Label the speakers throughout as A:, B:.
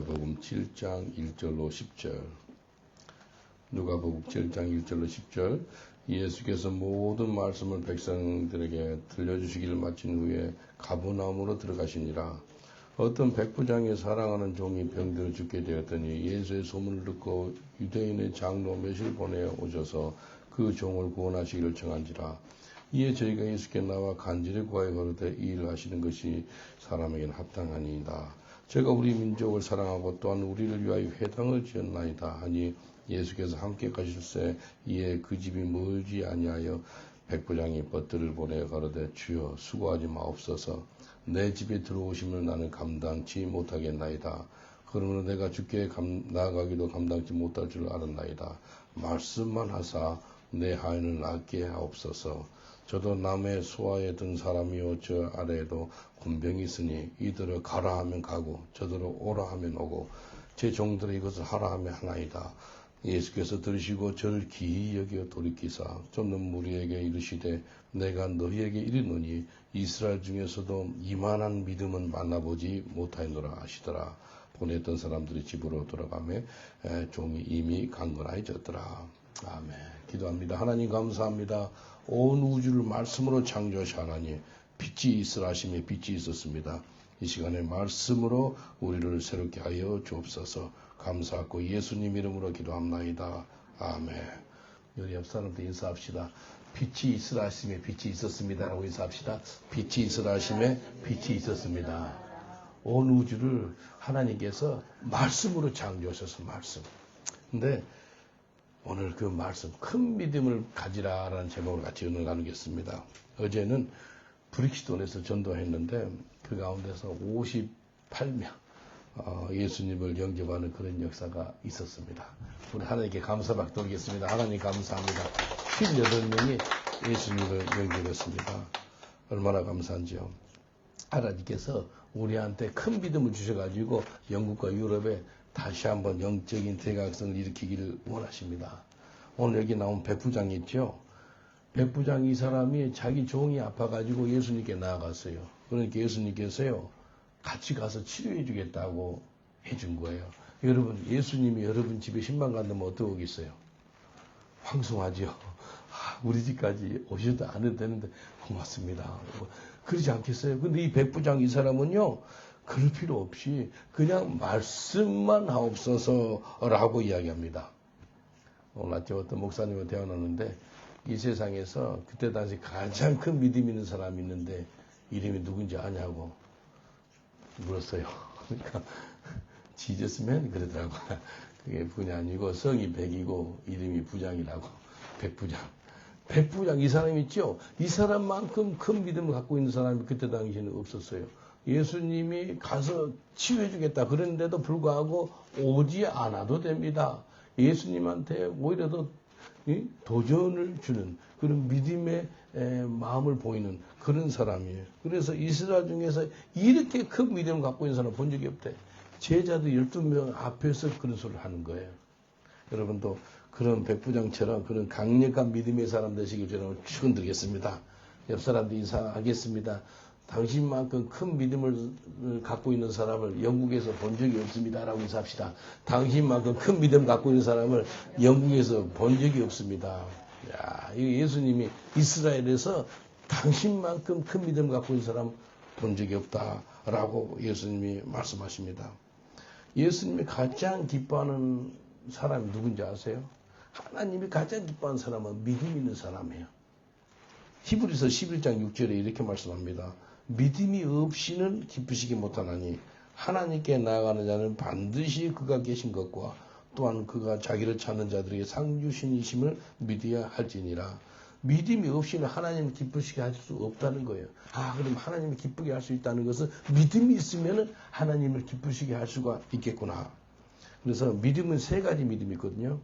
A: 누가복음 7장 1절로 10절. 누가복음 7장 1절로 10절. 예수께서 모든 말씀을 백성들에게 들려주시기를 마친 후에 가버나움으로 들어가시니라. 어떤 백부장이 사랑하는 종이 병들어 죽게 되었더니 예수의 소문을 듣고 유대인의 장로 몇을 보내 오셔서 그 종을 구원하시기를 청한지라. 이에 저희가 예수께 나와 간절히 구하여 거르되 이 일을 하시는 것이 사람에게는 합당하니이다. 제가 우리 민족을 사랑하고 또한 우리를 위하여 회당을 지었나이다 하니 예수께서 함께 가실새 이에 그 집이 멀지 아니하여 백부장이 벗들을 보내 가로되 주여 수고하지 마옵소서. 내 집에 들어오시면 나는 감당치 못하겠나이다. 그러므로 내가 주께 나아가기도 감당치 못할 줄 알았나이다. 말씀만 하사 내 하인을 낫게 하옵소서. 저도 남의 소아에 든 사람이요 저 아래에도 군병이 있으니 이들을 가라 하면 가고 저들을 오라 하면 오고 제 종들이 이것을 하라 하면 하나이다. 예수께서 들으시고 저를 기이 여겨 돌이키사 쫓는 무리에게 이르시되 내가 너희에게 이르노니 이스라엘 중에서도 이만한 믿음은 만나보지 못하였노라 하시더라. 보냈던 사람들이 집으로 돌아가며 종이 이미 강건해졌더라. 아멘. 기도합니다. 하나님 감사합니다. 온 우주를 말씀으로 창조하신 하나님, 빛이 있으라 하심에 빛이 있었습니다. 이 시간에 말씀으로 우리를 새롭게 하여 주옵소서. 감사하고 예수님 이름으로 기도합나이다. 아멘. 우리 옆 사람들 인사합시다. 빛이 있으라 하심에 빛이 있었습니다. 라고 인사합시다. 빛이 있으라 하심에 빛이 있었습니다. 온 우주를 하나님께서 말씀으로 창조하셔서 말씀. 근데 오늘 그 말씀, 큰 믿음을 가지라라는 제목으로 같이 은혜를 나누겠습니다. 어제는 브릭스톤에서 전도했는데 그 가운데서 58명 예수님을 영접하는 그런 역사가 있었습니다. 우리 하나님께 감사밖에 돌겠습니다. 하나님 감사합니다. 58명이 예수님을 영접했습니다. 얼마나 감사한지요. 하나님께서 우리한테 큰 믿음을 주셔가지고 영국과 유럽에 다시 한번 영적인 대각성을 일으키기를 원하십니다. 오늘 여기 나온 백부장이 있죠. 백부장 이 사람이 자기 종이 아파가지고 예수님께 나아갔어요. 그러니까 예수님께서요 같이 가서 치료해 주겠다고 해준 거예요. 여러분 예수님이 여러분 집에 신방 간다면 어떠겠어요? 황송하죠. 우리 집까지 오셔도 안 해도 되는데 고맙습니다. 그러지 않겠어요? 근데 이 백부장 이 사람은요 그럴 필요 없이 그냥 말씀만 하옵소서라고 이야기합니다. 오늘 아침 어떤 목사님과 대화 나누는데 이 세상에서 그때 당시 가장 큰 믿음 있는 사람이 있는데 이름이 누군지 아냐고 물었어요. 그러니까 지저스맨 그러더라고요. 그게 분이 아니고 성이 백이고 이름이 부장이라고. 백부장. 백부장 이 사람 있죠? 이 사람만큼 큰 믿음을 갖고 있는 사람이 그때 당시에는 없었어요. 예수님이 가서 치유해 주겠다 그랬는데도 불구하고 오지 않아도 됩니다. 예수님한테 오히려 더 도전을 주는 그런 믿음의 마음을 보이는 그런 사람이에요. 그래서 이스라엘 중에서 이렇게 큰 믿음을 갖고 있는 사람 본 적이 없대. 제자들 12명 앞에서 그런 소리를 하는 거예요. 여러분도 그런 백부장처럼 그런 강력한 믿음의 사람 되시길 저는 축원드리겠습니다. 옆 사람도 인사하겠습니다. 당신만큼 큰 믿음을 갖고 있는 사람을 영국에서 본 적이 없습니다. 라고 인사합시다. 당신만큼 큰 믿음 갖고 있는 사람을 영국에서 본 적이 없습니다. 야, 예수님이 이스라엘에서 당신만큼 큰 믿음 갖고 있는 사람 본 적이 없다. 라고 예수님이 말씀하십니다. 예수님이 가장 기뻐하는 사람이 누군지 아세요? 하나님이 가장 기뻐하는 사람은 믿음 있는 사람이에요. 히브리서 11장 6절에 이렇게 말씀합니다. 믿음이 없이는 기쁘시기 못하나니 하나님께 나아가는 자는 반드시 그가 계신 것과 또한 그가 자기를 찾는 자들에게 상 주신이심을 믿어야 할지니라. 믿음이 없이는 하나님을 기쁘시게 할 수 없다는 거예요. 그럼 하나님을 기쁘게 할 수 있다는 것은 믿음이 있으면 하나님을 기쁘시게 할 수가 있겠구나. 그래서 믿음은 세 가지 믿음이 있거든요.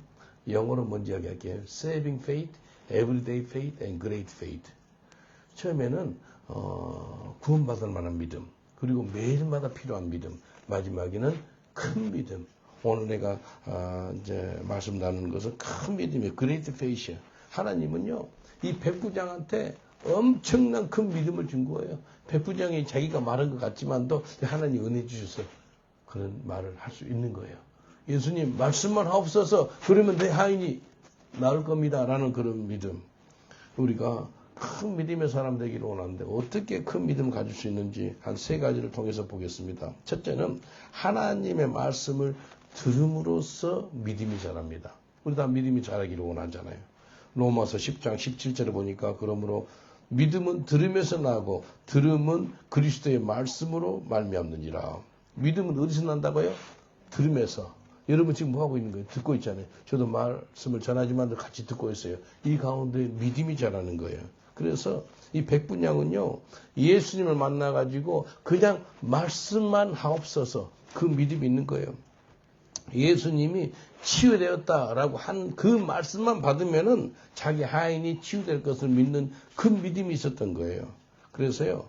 A: 영어로 먼저 이야기할게요. Saving faith, everyday faith, and great faith. 처음에는 구원받을 만한 믿음, 그리고 매일마다 필요한 믿음, 마지막에는 큰 믿음. 오늘 내가 이제 말씀 나누는 것은 큰 믿음이에요. great faith. 하나님은요 이 백부장한테 엄청난 큰 믿음을 준 거예요. 백부장이 자기가 말한 것 같지만도 하나님 은혜 주셨어요. 그런 말을 할 수 있는 거예요. 예수님 말씀만 하옵소서 그러면 내 하인이 나을 겁니다. 라는 그런 믿음. 우리가 큰 믿음의 사람 되기를 원하는데 어떻게 큰 믿음을 가질 수 있는지 한 3가지를 통해서 보겠습니다. 첫째는 하나님의 말씀을 들음으로써 믿음이 자랍니다. 우리 다 믿음이 자라기를 원하잖아요. 로마서 10장 17절에 보니까 그러므로 믿음은 들음에서 나고 들음은 그리스도의 말씀으로 말미암느니라. 믿음은 어디서 난다고요? 들음에서. 여러분 지금 뭐 하고 있는 거예요? 듣고 있잖아요. 저도 말씀을 전하지만 같이 듣고 있어요. 이 가운데 믿음이 자라는 거예요. 그래서 이 백분양은요, 예수님을 만나가지고 그냥 말씀만 하옵소서 그 믿음이 있는 거예요. 예수님이 치유되었다라고 한 그 말씀만 받으면은 자기 하인이 치유될 것을 믿는 그 믿음이 있었던 거예요. 그래서요,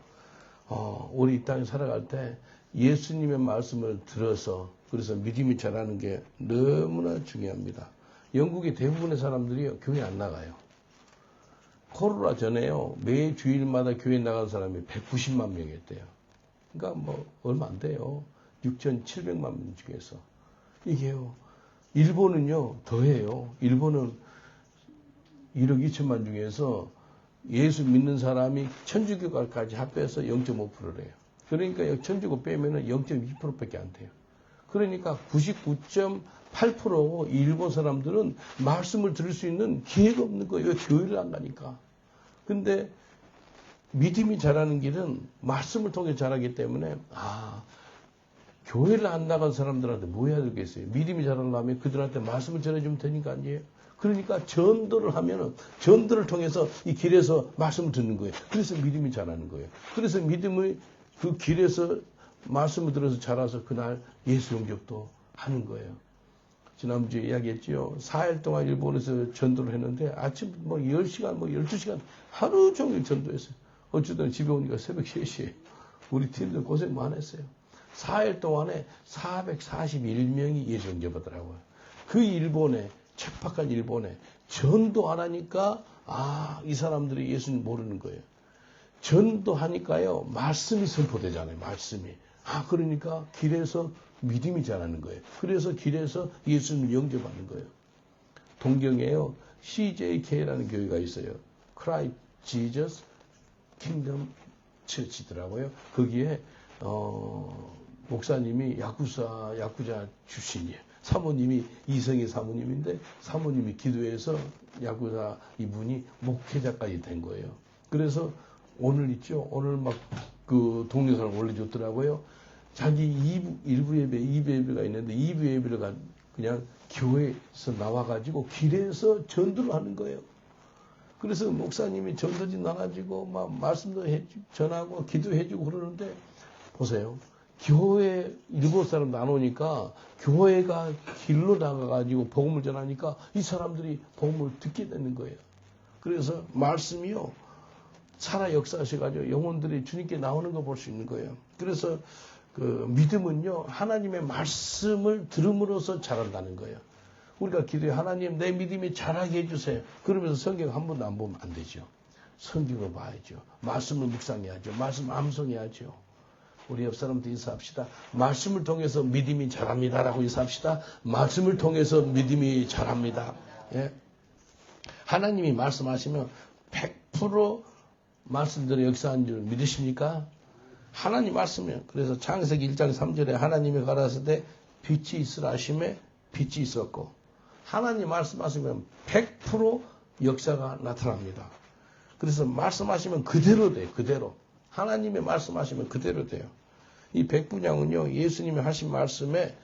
A: 우리 이 땅에 살아갈 때 예수님의 말씀을 들어서 그래서 믿음이 자라는 게 너무나 중요합니다. 영국의 대부분의 사람들이 교회 안 나가요. 코로나 전에요, 매 주일마다 교회 나가는 사람이 190만 명이었대요. 그러니까 뭐 얼마 안 돼요. 6,700만 명 중에서. 이게요, 일본은요, 더해요. 일본은 1억 2천만 중에서 예수 믿는 사람이 천주교까지 합해서 0.5%래요. 그러니까 천주교 빼면은 0.2%밖에 안 돼요. 그러니까 99.8% 일본 사람들은 말씀을 들을 수 있는 기회가 없는 거예요. 교회를 안 가니까. 근데 믿음이 자라는 길은 말씀을 통해 자라기 때문에 교회를 안 나간 사람들한테 뭐 해야 되겠어요? 믿음이 자라려면 그들한테 말씀을 전해주면 되니까 아니에요? 그러니까 전도를 하면은 전도를 통해서 이 길에서 말씀을 듣는 거예요. 그래서 믿음이 자라는 거예요. 그래서 믿음의 그 길에서 말씀을 들어서 자라서 그날 예수 영접도 하는 거예요. 지난주에 이야기했지요. 4일 동안 일본에서 전도를 했는데 아침 10시간, 12시간 하루 종일 전도했어요. 어쨌든 집에 오니까 새벽 3시에 우리 팀들 고생 많았어요. 4일 동안에 441명이 예수 영접하더라고요. 그 일본에, 척박한 일본에 전도 안 하니까 이 사람들이 예수님 모르는 거예요. 전도하니까요, 말씀이 선포되잖아요. 말씀이. 그러니까 길에서 믿음이 자라는 거예요. 그래서 길에서 예수님을 영접하는 거예요. 동경에요, CJK라는 교회가 있어요. Christ Jesus Kingdom Church더라고요. 거기에 목사님이 야구자 출신이에요. 사모님이 이성희 사모님인데 사모님이 기도해서 야구자 이분이 목회자까지 된 거예요. 그래서 오늘 있죠. 오늘 막 그 동영상을 올려줬더라고요. 자기 1부 예배, 2부 예배가 있는데 2부 예배를 그냥 교회에서 나와가지고 길에서 전도를 하는 거예요. 그래서 목사님이 전도지 나가지고 막 말씀도 전하고 기도해주고 그러는데 보세요. 교회 일곱 사람 나누니까 교회가 길로 나가가지고 복음을 전하니까 이 사람들이 복음을 듣게 되는 거예요. 그래서 말씀이요, 살아 역사하셔가지고 영혼들이 주님께 나오는 거 볼 수 있는 거예요. 그래서 그 믿음은요, 하나님의 말씀을 들음으로써 자란다는 거예요. 우리가 기도해, 하나님 내 믿음이 자라게 해주세요. 그러면서 성경 한 번도 안 보면 안 되죠. 성경을 봐야죠. 말씀을 묵상해야죠. 말씀 암송해야죠. 우리 옆 사람도 인사합시다. 말씀을 통해서 믿음이 자랍니다라고 인사합시다. 말씀을 통해서 믿음이 자랍니다. 예. 하나님이 말씀하시면 100% 말씀대로 역사한 줄 믿으십니까? 하나님 말씀이에요. 그래서 창세기 1장 3절에 하나님이 가라사대 빛이 있으라 하심에 빛이 있었고, 하나님 말씀하시면 100% 역사가 나타납니다. 그래서 말씀하시면 그대로 돼요. 그대로. 하나님의 말씀하시면 그대로 돼요. 이 백분양은요, 예수님이 하신 말씀에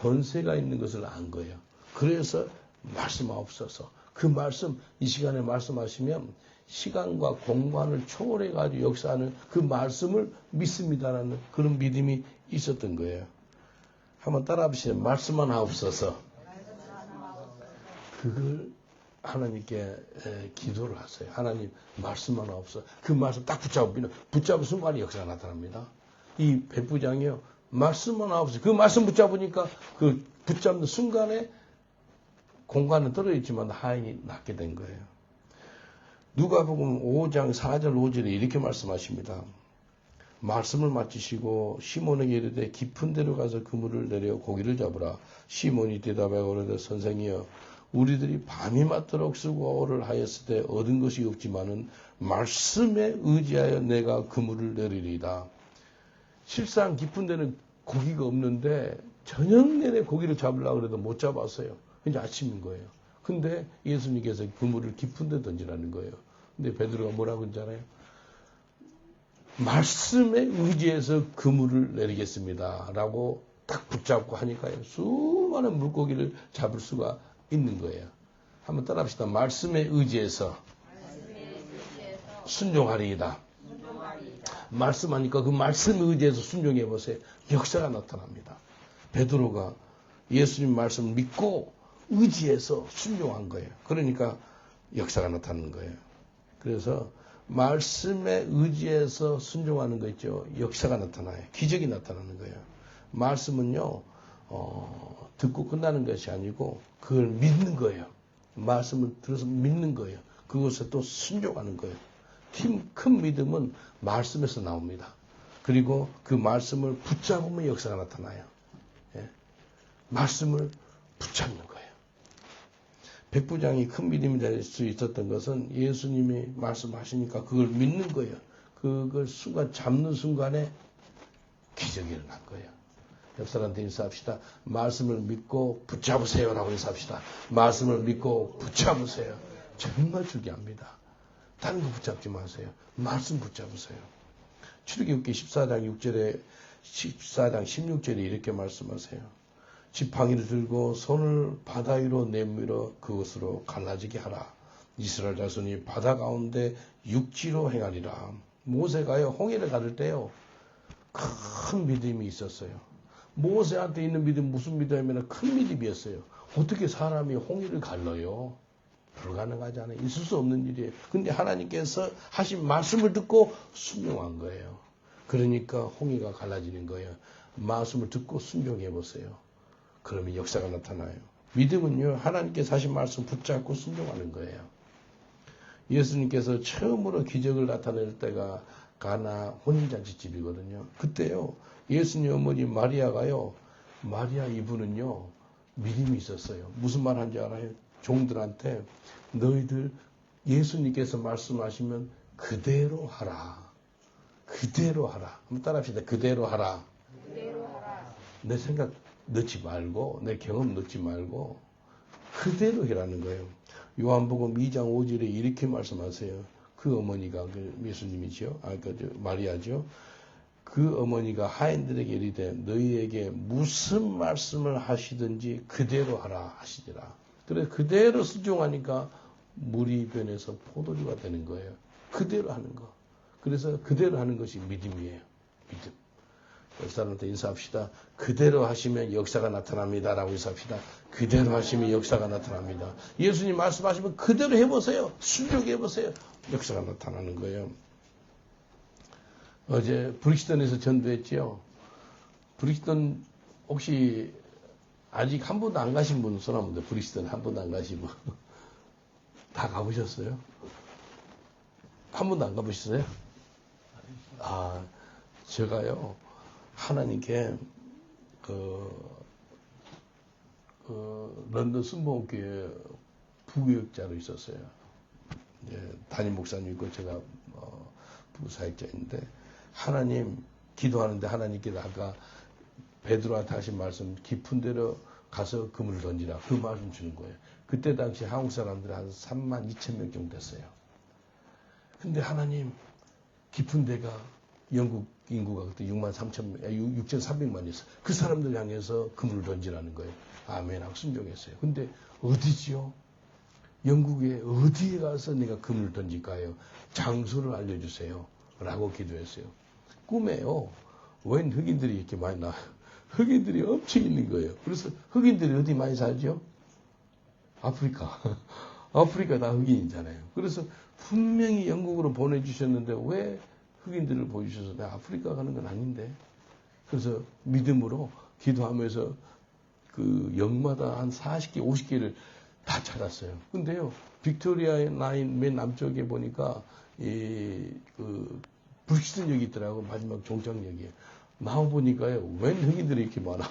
A: 권세가 있는 것을 안 거예요. 그래서 말씀하옵소서. 그 말씀, 이 시간에 말씀하시면 시간과 공간을 초월해가지고 역사하는 그 말씀을 믿습니다라는 그런 믿음이 있었던 거예요. 한번 따라 합시다. 말씀만 하옵소서. 그걸 하나님께 기도를 하세요. 하나님 말씀만 하옵소서. 그 말씀 딱 붙잡은 순간에 역사가 나타납니다. 이 백부장이요, 말씀만 하옵소서. 그 말씀 붙잡으니까 그 붙잡는 순간에 공간은 떨어져 있지만 하인이 낫게 된 거예요. 누가복음 5장 4절 5절에 이렇게 말씀하십니다. 말씀을 마치시고 시몬에게 이르되 깊은 데로 가서 그물을 내려 고기를 잡으라. 시몬이 대답하여 이르되 선생이여 우리들이 밤이 맞도록 수고를 하였을 때 얻은 것이 없지만은 말씀에 의지하여 내가 그물을 내리리이다. 실상 깊은 데는 고기가 없는데 저녁 내내 고기를 잡으려고 해도 못 잡았어요. 이제 아침인 거예요. 근데 예수님께서 그물을 깊은 데 던지라는 거예요. 근데 베드로가 뭐라고 했잖아요. 말씀에 의지해서 그물을 내리겠습니다. 라고 딱 붙잡고 하니까요. 수많은 물고기를 잡을 수가 있는 거예요. 한번 따라합시다. 말씀에 의지해서 순종하리이다. 말씀하니까 그 말씀에 의지해서 순종해 보세요. 역사가 나타납니다. 베드로가 예수님 말씀을 믿고 의지해서 순종한 거예요. 그러니까 역사가 나타나는 거예요. 그래서 말씀에 의지해서 순종하는 거 있죠. 역사가 나타나요. 기적이 나타나는 거예요. 말씀은요, 듣고 끝나는 것이 아니고 그걸 믿는 거예요. 말씀을 들어서 믿는 거예요. 그것에 또 순종하는 거예요. 큰 믿음은 말씀에서 나옵니다. 그리고 그 말씀을 붙잡으면 역사가 나타나요. 예. 말씀을 붙잡는 거예요. 백부장이 큰 믿음이 될 수 있었던 것은 예수님이 말씀하시니까 그걸 믿는 거예요. 그걸 잡는 순간에 기적이 일어난 거예요. 옆 사람한테 인사합시다. 말씀을 믿고 붙잡으세요라고 인사합시다. 말씀을 믿고 붙잡으세요. 정말 중요합니다. 다른 거 붙잡지 마세요. 말씀 붙잡으세요. 출애굽기 14장 16절에 이렇게 말씀하세요. 지팡이를 들고 손을 바다 위로 내밀어 그것으로 갈라지게 하라. 이스라엘 자손이 바다 가운데 육지로 행하리라. 모세가요 홍해를 가를 때요 큰 믿음이 있었어요. 모세한테 있는 믿음 무슨 믿음이면 큰 믿음이었어요. 어떻게 사람이 홍해를 갈라요? 불가능하잖아요. 있을 수 없는 일이에요. 근데 하나님께서 하신 말씀을 듣고 순종한 거예요. 그러니까 홍해가 갈라지는 거예요. 말씀을 듣고 순종해 보세요. 그러면 역사가 나타나요. 믿음은요, 하나님께서 하신 말씀 붙잡고 순종하는 거예요. 예수님께서 처음으로 기적을 나타낼 때가 가나 혼인잔치집이거든요. 그때요, 예수님 어머니 마리아가요, 마리아 이분은요, 믿음이 있었어요. 무슨 말 한지 알아요? 종들한테 너희들 예수님께서 말씀하시면 그대로 하라. 그대로 하라. 한번 따라합시다. 그대로 하라. 그대로 하라. 내 생각 넣지 말고 내 경험 넣지 말고 그대로 해라는 거예요. 요한복음 2장 5절에 이렇게 말씀하세요. 그 어머니가 그 예수님이죠. 마리아죠. 그 어머니가 하인들에게 이르되 너희에게 무슨 말씀을 하시든지 그대로 하라 하시더라. 그래서 그대로 순종하니까 물이 변해서 포도주가 되는 거예요. 그대로 하는 거. 그래서 그대로 하는 것이 믿음이에요. 믿음. 옆 사람한테 인사합시다. 그대로 하시면 역사가 나타납니다. 라고 인사합시다. 그대로 하시면 역사가 나타납니다. 예수님 말씀하시면 그대로 해보세요. 순종해보세요. 역사가 나타나는 거예요. 어제 브릭스턴에서 전도했지요. 브릭스턴 혹시 아직 한 번도 안 가신 분 손 한번 더. 브릭스턴 한 번도 안 가시고 다 가보셨어요? 한 번도 안 가보셨어요? 아, 제가요 하나님께 런던 순복음교회 부교육자로 있었어요. 담임 목사님 있고 제가 부사역자인데 하나님 기도하는데 하나님께서 아까 베드로한테 하신 말씀 깊은 데로 가서 그물을 던지라 그 말씀 주는 거예요. 그때 당시 한국 사람들이 한 3만 2천 명 정도 됐어요. 근데 하나님 깊은 데가 영국 인구가 그때 6,300만이었어요. 그 사람들 향해서 그물을 던지라는 거예요. 아멘 하고 순종했어요. 근데 어디지요? 영국에 어디에 가서 내가 그물을 던질까요? 장소를 알려주세요. 라고 기도했어요. 꿈에요. 웬 흑인들이 이렇게 많이 나와요. 흑인들이 엄청 있는 거예요. 그래서 흑인들이 어디 많이 살죠? 아프리카. 아프리카 다 흑인이잖아요. 그래서 분명히 영국으로 보내주셨는데 왜 흑인들을 보여주셔서 내가 아프리카 가는 건 아닌데. 그래서 믿음으로 기도하면서 그 역마다 한 40개, 50개를 다 찾았어요. 근데요, 빅토리아 라인 맨 남쪽에 보니까 그 불시즌역이 있더라고. 마지막 종착역이에요. 나와보니까요, 웬 흑인들이 이렇게 많아.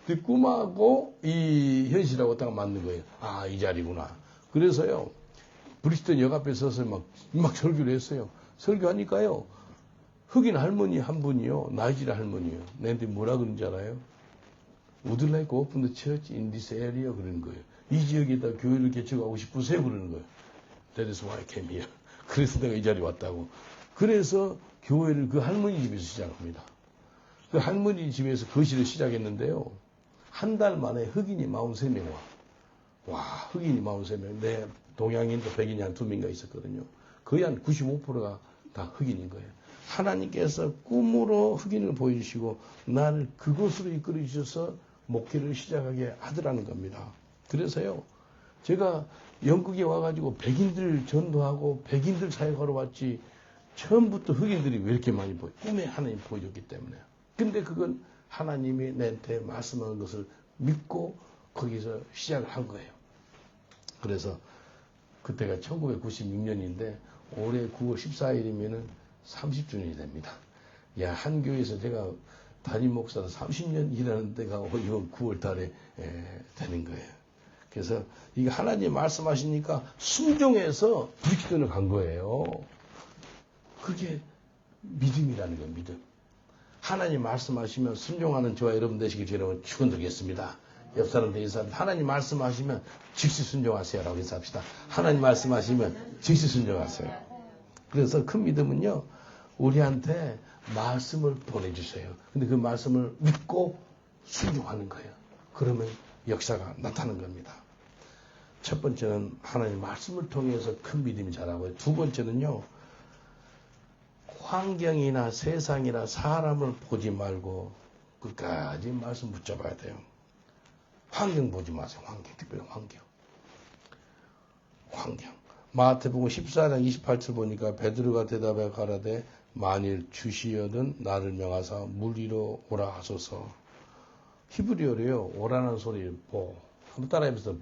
A: 근데 꿈하고 이 현실하고 딱 맞는 거예요. 아, 이 자리구나. 그래서요, 브리스턴 역 앞에 서서 막 설교를 했어요. 설교하니까요, 흑인 할머니 한 분이요, 나이지리아 할머니요. 내한테 뭐라 그런지 알아요? Would you like to open the church in this area? 그러는 거예요. 이 지역에다 교회를 개척하고 싶으세요? 그러는 거예요. That is why I came here. 그래서 내가 이 자리에 왔다고. 그래서 교회를 그 할머니 집에서 시작합니다. 그 할머니 집에서 거실을 시작했는데요. 한 달 만에 흑인이 43명 와. 와, 흑인이 43명. 내 동양인도 백인이 한 2명가 있었거든요. 거의 한 95%가 다 흑인인 거예요. 하나님께서 꿈으로 흑인을 보여주시고 나를 그곳으로 이끌어 주셔서 목회를 시작하게 하더라는 겁니다. 그래서요, 제가 영국에 와가지고 백인들 전도하고 백인들 사역하러 왔지 처음부터 흑인들이 왜 이렇게 많이 보여? 꿈에 하나님 보여줬기 때문에. 근데 그건 하나님이 내한테 말씀하는 것을 믿고 거기서 시작을 한 거예요. 그래서 그때가 1996년인데 올해 9월 14일이면은 30주년이 됩니다. 야, 한 교회에서 제가 담임 목사로 30년 일하는 때가 이번 9월 달에 되는 거예요. 그래서 이게 하나님 말씀하시니까 순종해서 브리스턴을 간 거예요. 그게 믿음이라는 거예요, 믿음. 하나님 말씀하시면 순종하는 저와 여러분 되시길 주님을 축원드리겠습니다. 옆 사람들 인사합니다. 하나님 말씀하시면 즉시 순종하세요라고 인사합시다. 하나님 말씀하시면 즉시 순종하세요. 그래서 큰 믿음은요, 우리한테 말씀을 보내주세요. 근데 그 말씀을 믿고 순종하는 거예요. 그러면 역사가 나타나는 겁니다. 첫 번째는 하나님 말씀을 통해서 큰 믿음이 자라고요. 두 번째는요, 환경이나 세상이나 사람을 보지 말고 끝까지 말씀 붙잡아야 돼요. 환경 보지 마세요. 환경, 특별히 환경. 마태복음 14장 28절 보니까 베드로가 대답해 가라되 만일 주시여든 나를 명하사 물 위로 오라 하소서. 히브리어로요, 오라는 소리 보. 한번 따라해보세요.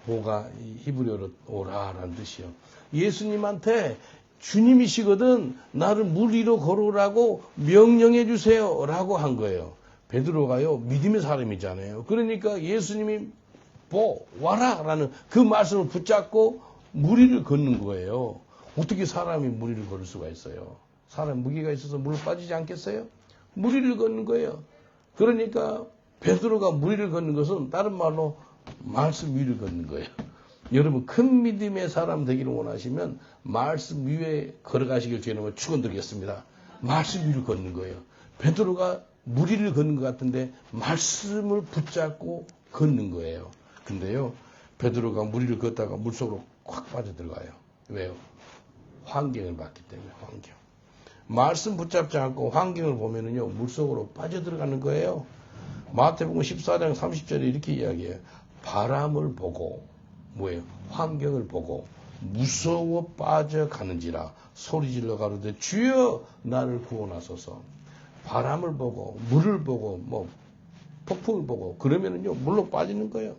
A: 보가 히브리어로 오라라는 뜻이요. 예수님한테 주님이시거든 나를 물 위로 걸으라고 명령해 주세요 라고 한 거예요. 베드로가요, 믿음의 사람이잖아요. 그러니까 예수님이 와라 라는 그 말씀을 붙잡고 물 위를 걷는 거예요. 어떻게 사람이 물 위를 걸을 수가 있어요? 사람 무게가 있어서 물로 빠지지 않겠어요? 물 위를 걷는 거예요. 그러니까 베드로가 물 위를 걷는 것은 다른 말로 말씀 위를 걷는 거예요. 여러분 큰 믿음의 사람 되기를 원하시면 말씀 위에 걸어가시길 주님을 축원드리겠습니다. 말씀 위를 걷는 거예요. 베드로가 물 위를 걷는 것 같은데 말씀을 붙잡고 걷는 거예요. 근데요, 베드로가 물 위를 걷다가 물속으로 확 빠져들어가요. 왜요? 환경을 봤기 때문에. 환경. 말씀 붙잡지 않고 환경을 보면은요, 물속으로 빠져들어가는 거예요. 마태복음 14장 30절에 이렇게 이야기해요. 바람을 보고 뭐예요? 환경을 보고 무서워 빠져가는지라 소리질러 가로되 주여 나를 구원하소서. 바람을 보고 물을 보고 폭풍을 보고 그러면은요 물로 빠지는 거예요.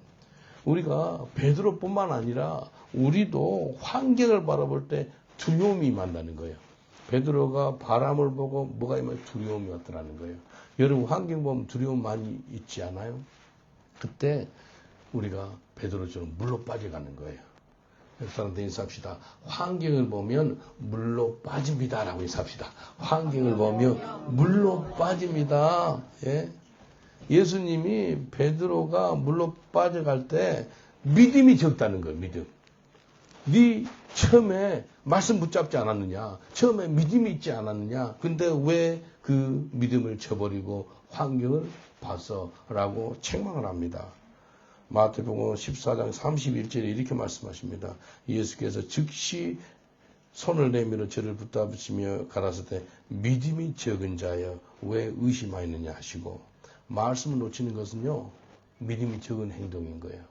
A: 우리가 베드로뿐만 아니라 우리도 환경을 바라볼 때 두려움이 만나는 거예요. 베드로가 바람을 보고 뭐가 임하면 두려움이 왔더라는 거예요. 여러분 환경 보면 두려움 많이 있지 않아요? 그때 우리가 베드로처럼 물로 빠져가는 거예요. 옆 사람한테 인사합시다. 환경을 보면 물로 빠집니다라고 인사합시다. 환경을 보면 물로 빠집니다. 예? 예수님이 베드로가 물로 빠져갈 때 믿음이 적다는 거예요. 믿음. 네 처음에 말씀 붙잡지 않았느냐? 처음에 믿음이 있지 않았느냐? 근데 왜 그 믿음을 쳐버리고 환경을 봤어? 라고 책망을 합니다. 마태복음 14장 31절에 이렇게 말씀하십니다. 예수께서 즉시 손을 내밀어 저를 붙잡으시며 가라사대 믿음이 적은 자여 왜 의심하였느냐 하시고, 말씀을 놓치는 것은요 믿음이 적은 행동인 거예요.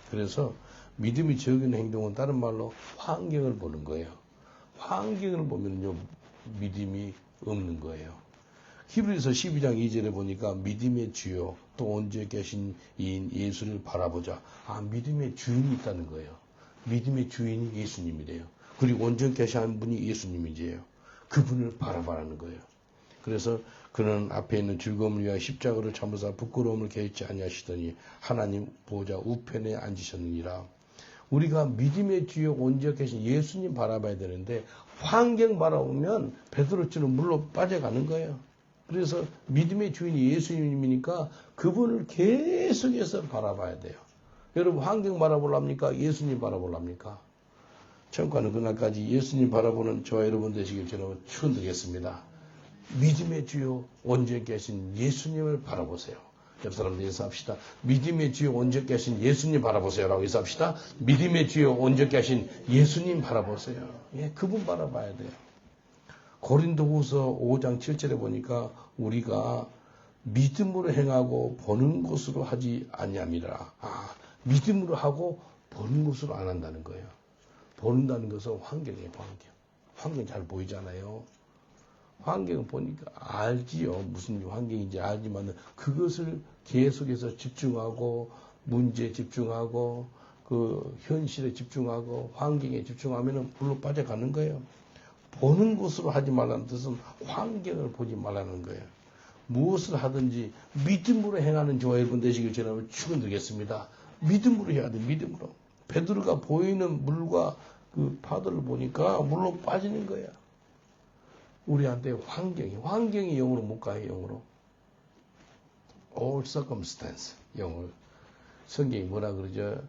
A: 그래서 믿음이 적은 행동은 다른 말로 환경을 보는 거예요. 환경을 보면요 믿음이 없는 거예요. 히브리서 12장 2절에 보니까 믿음의 주요 또 온전히 계신 이인 예수를 바라보자. 아, 믿음의 주인이 있다는 거예요. 믿음의 주인이 예수님이래요. 그리고 온전히 계신 분이 예수님이지요. 그분을 바라보라는 거예요. 그래서 그는 앞에 있는 즐거움을 위하여 십자가를 참으사 부끄러움을 개의치 아니하시더니 하나님 보좌 우편에 앉으셨느니라. 우리가 믿음의 주요 온전히 계신 예수님 바라봐야 되는데 환경 바라보면 베드로처럼 물로 빠져가는 거예요. 그래서 믿음의 주인이 예수님이니까 그분을 계속해서 바라봐야 돼요. 여러분 환경 바라보랍니까? 예수님 바라보랍니까? 천국가는 그날까지 예수님 바라보는 저와 여러분 되시길 저는 축원드리겠습니다. 믿음의 주요 온전히 계신 예수님을 바라보세요. 옆 사람들 인사합시다. 믿음의 주요 온전히 계신 예수님 바라보세요. 라고 인사합시다. 믿음의 주요 온전히 계신 예수님 바라보세요. 예, 그분 바라봐야 돼요. 고린도후서 5장 7절에 보니까 우리가 믿음으로 행하고 보는 것으로 하지 아니함이라. 믿음으로 하고 보는 것으로 안 한다는 거예요. 보는다는 것은 환경이에요. 환경 잘 보이잖아요. 환경을 보니까 알지요. 무슨 환경인지 알지만 그것을 계속해서 집중하고 문제에 집중하고 그 현실에 집중하고 환경에 집중하면 불로 빠져가는 거예요. 보는 것으로 하지 말라는 뜻은 환경을 보지 말라는 거예요. 무엇을 하든지 믿음으로 행하는 저와 여러분 되시길 저는 축원드리겠습니다. 믿음으로 해야 돼. 믿음으로. 베드로가 보이는 물과 그 파도를 보니까 물로 빠지는 거야. 우리한테 환경이 영어로 못 가요. 영어로. All circumstance. 영어로. 성경이 뭐라 그러죠?